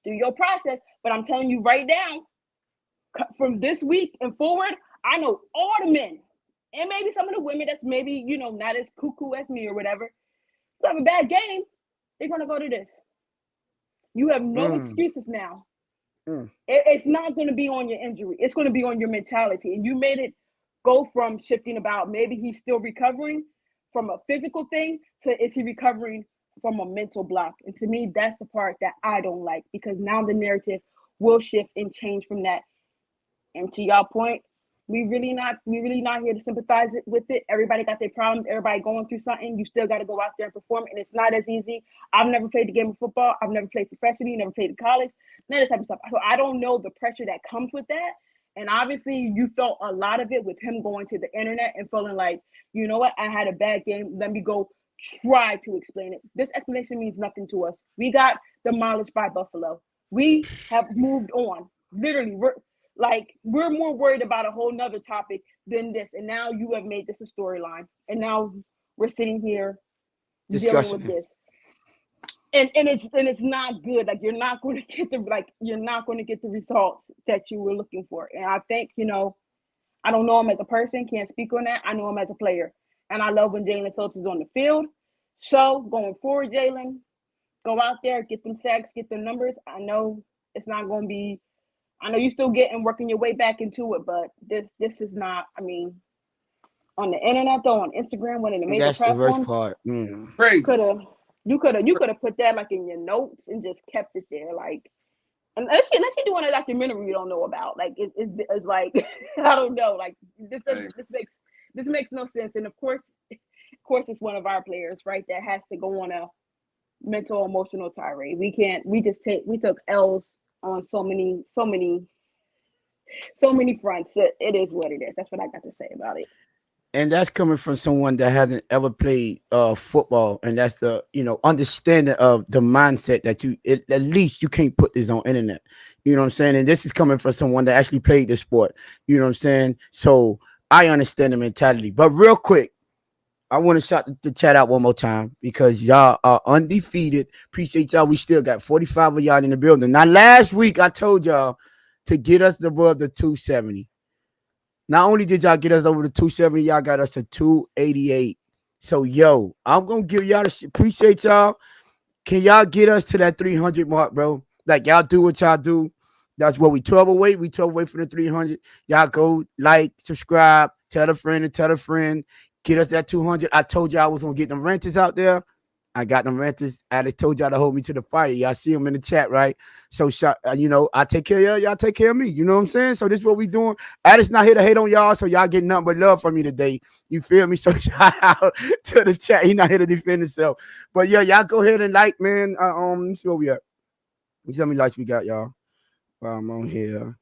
Do your process. But I'm telling you right now, from this week and forward, I know all the men, and maybe some of the women that's maybe, not as cuckoo as me or whatever, who have a bad game, they're going to go to this. You have no excuses now. It's not going to be on your injury. It's going to be on your mentality. And you made it go from shifting about maybe he's still recovering from a physical thing to is he recovering from a mental block. And to me, that's the part that I don't like, because now the narrative will shift and change from that. And to y'all point, we really not here to sympathize with it. Everybody got their problems. Everybody going through something. You still got to go out there and perform, and it's not as easy. I've never played the game of football. I've never played professionally. Never played in college. None of this type of stuff. So I don't know the pressure that comes with that. And obviously, you felt a lot of it with him going to the internet and feeling like, you know what, I had a bad game. Let me go try to explain it. This explanation means nothing to us. We got demolished by Buffalo. We have moved on. Literally, we're more worried about a whole nother topic than this. And now you have made this a storyline. And now we're sitting here dealing with this. And it's not good. Like, you're not going to get the results that you were looking for. And I think, I don't know him as a person, can't speak on that. I know him as a player. And I love when Jalen Phillips is on the field. So going forward, Jalen, go out there, get them sacks, get them numbers. I know it's not going to be, I know you're still working your way back into it, but this is not, on the internet though, on Instagram, one of the major That's the worst platforms. part. Crazy. You could have put that like in your notes and just kept it there, like. Unless you're doing a documentary you don't know about, like it's like I don't know, like this makes no sense. And of course, it's one of our players, right, that has to go on a mental emotional tirade. We took L's on so many fronts. It is what it is. That's what I got to say about it. And that's coming from someone that hasn't ever played football, and that's the understanding of the mindset that at least you can't put this on internet. You know what I'm saying? And this is coming from someone that actually played the sport. You know what I'm saying? So I understand the mentality. But real quick, I want to shout the chat out one more time, because y'all are undefeated. Appreciate y'all. We still got 45 of y'all in the building. Now, last week I told y'all to get us above the 270. Not only did y'all get us over the 270, y'all got us to 288. So, yo, I'm going to give y'all appreciate y'all. Can y'all get us to that 300 mark, bro? Like, y'all do what y'all do. That's what we 12 away. We 12 away from the 300. Y'all go like, subscribe, tell a friend and tell a friend. Get us that 200. I told y'all I was going to get them renters out there. I got them renters. I told y'all to hold me to the fire. Y'all see them in the chat, right? So, I take care of y'all. Y'all take care of me. You know what I'm saying? So this is what we doing. Addis not here to hate on y'all, so y'all get nothing but love from me today. You feel me? So shout out to the chat. He not here to defend himself. But yeah, y'all go ahead and like, man. Let me see where we at. Let me see how many likes we got, y'all. While I'm on here.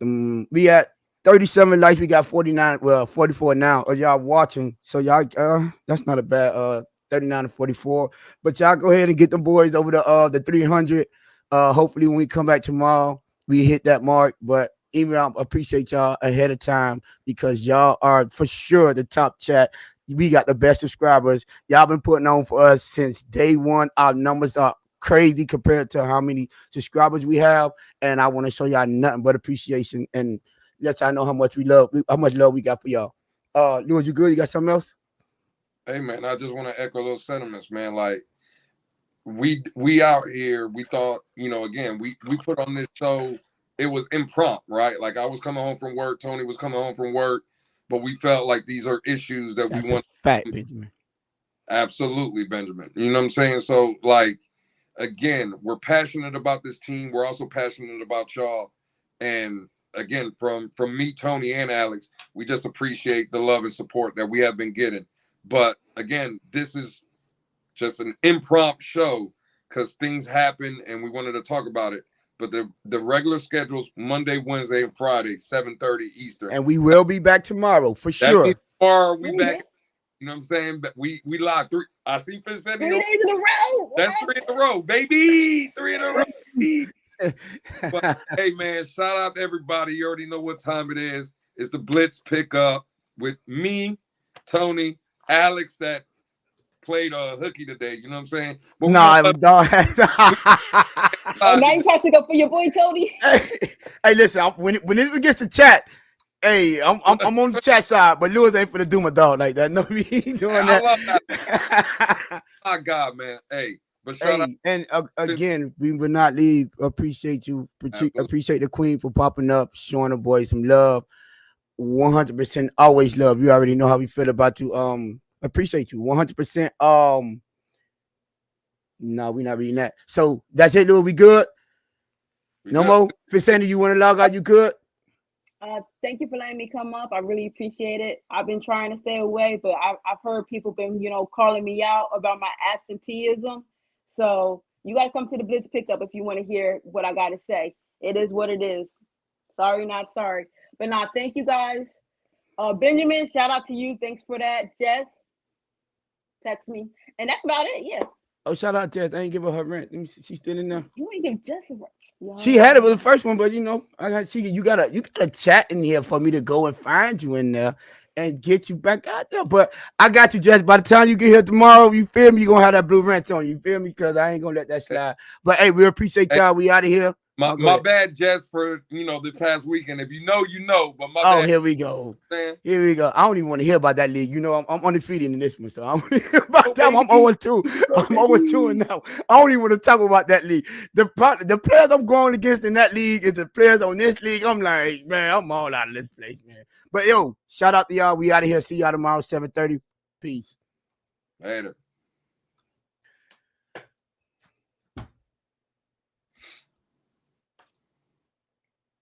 We at 37 likes. We got 49. Well, 44 now. Are y'all watching? So y'all, that's not a bad 39 to 44. But y'all go ahead and get them boys over the 300. Hopefully when we come back tomorrow, we hit that mark. But even I appreciate y'all ahead of time, because y'all are for sure the top chat. We got the best subscribers. Y'all been putting on for us since day one. Our numbers are crazy compared to how many subscribers we have. And I want to show y'all nothing but appreciation and let y'all know how much how much love we got for y'all. Louis, you good? You got something else? Hey man, I just want to echo those sentiments, man. Like we out here, we thought, again, we put on this show. It was impromptu, right? Like I was coming home from work, Tony was coming home from work, but we felt like these are issues that That's we want. a fact, Benjamin. Absolutely, Benjamin. You know what I'm saying? So like, again, we're passionate about this team. We're also passionate about y'all. And again, from me, Tony, and Alex, we just appreciate the love and support that we have been getting. But again, this is just an impromptu show because things happen and we wanted to talk about it. But the regular schedule's Monday, Wednesday, and Friday, 7:30 Eastern. And we will be back tomorrow for That sure. means tomorrow we back. You know what I'm saying? But we live 3. I see Phinsanity. 3 days in a row. That's 3 in a row, baby. 3 in a row. But hey, man, shout out to everybody. You already know what time it is. It's the Blitz pickup with me, Tony, Alex that played hooky today. You know what I'm saying? But nah, dog. Now you passing up for your boy Tony. Hey, listen, when it gets to chat, hey, I'm on the chat side, but Lewis ain't finna do my dog like that. No, he ain't doing that. I love that. My God, man. Hey, but shout out. And again, we will not leave. Appreciate you. Appreciate the queen for popping up, showing the boys some love. 100% always love. You already know how we feel about you. Appreciate you 100%. No, we're not reading that. So that's it, Lewis. We good? No more. Phinsanity, you want to log out? You good? Thank you for letting me come up. I really appreciate it. I've been trying to stay away, but I've heard people been, calling me out about my absenteeism. So you guys come to the Blitz pickup if you want to hear what I got to say. It is what it is. Sorry, not sorry. But now, thank you guys. Benjamin, shout out to you. Thanks for that. Jess, text me. And that's about it. Yeah. Oh, shout out Jess. I ain't give her rent. Let me see. She's still in there. You ain't give Jess a rent. She had it with the first one, but you gotta chat in here for me to go and find you in there and get you back out there. But I got you, Jess. By the time you get here tomorrow, you feel me? You're gonna have that blue wrench on. You feel me? Because I ain't gonna let that slide. But hey, we appreciate y'all. We out of here. My bad, Jess, for the past weekend. If you know, you know. But my bad. Here we go. Man. Here we go. I don't even want to hear about that league. I'm undefeated in this one, so I don't want to hear about that. I'm 0-2. I'm 0-2 now. I don't even want to talk about that league. The players I'm going against in that league is the players on this league. I'm like, man, I'm all out of this place, man. But yo, shout out to y'all. We out of here. See y'all tomorrow, 7:30. Peace. Later.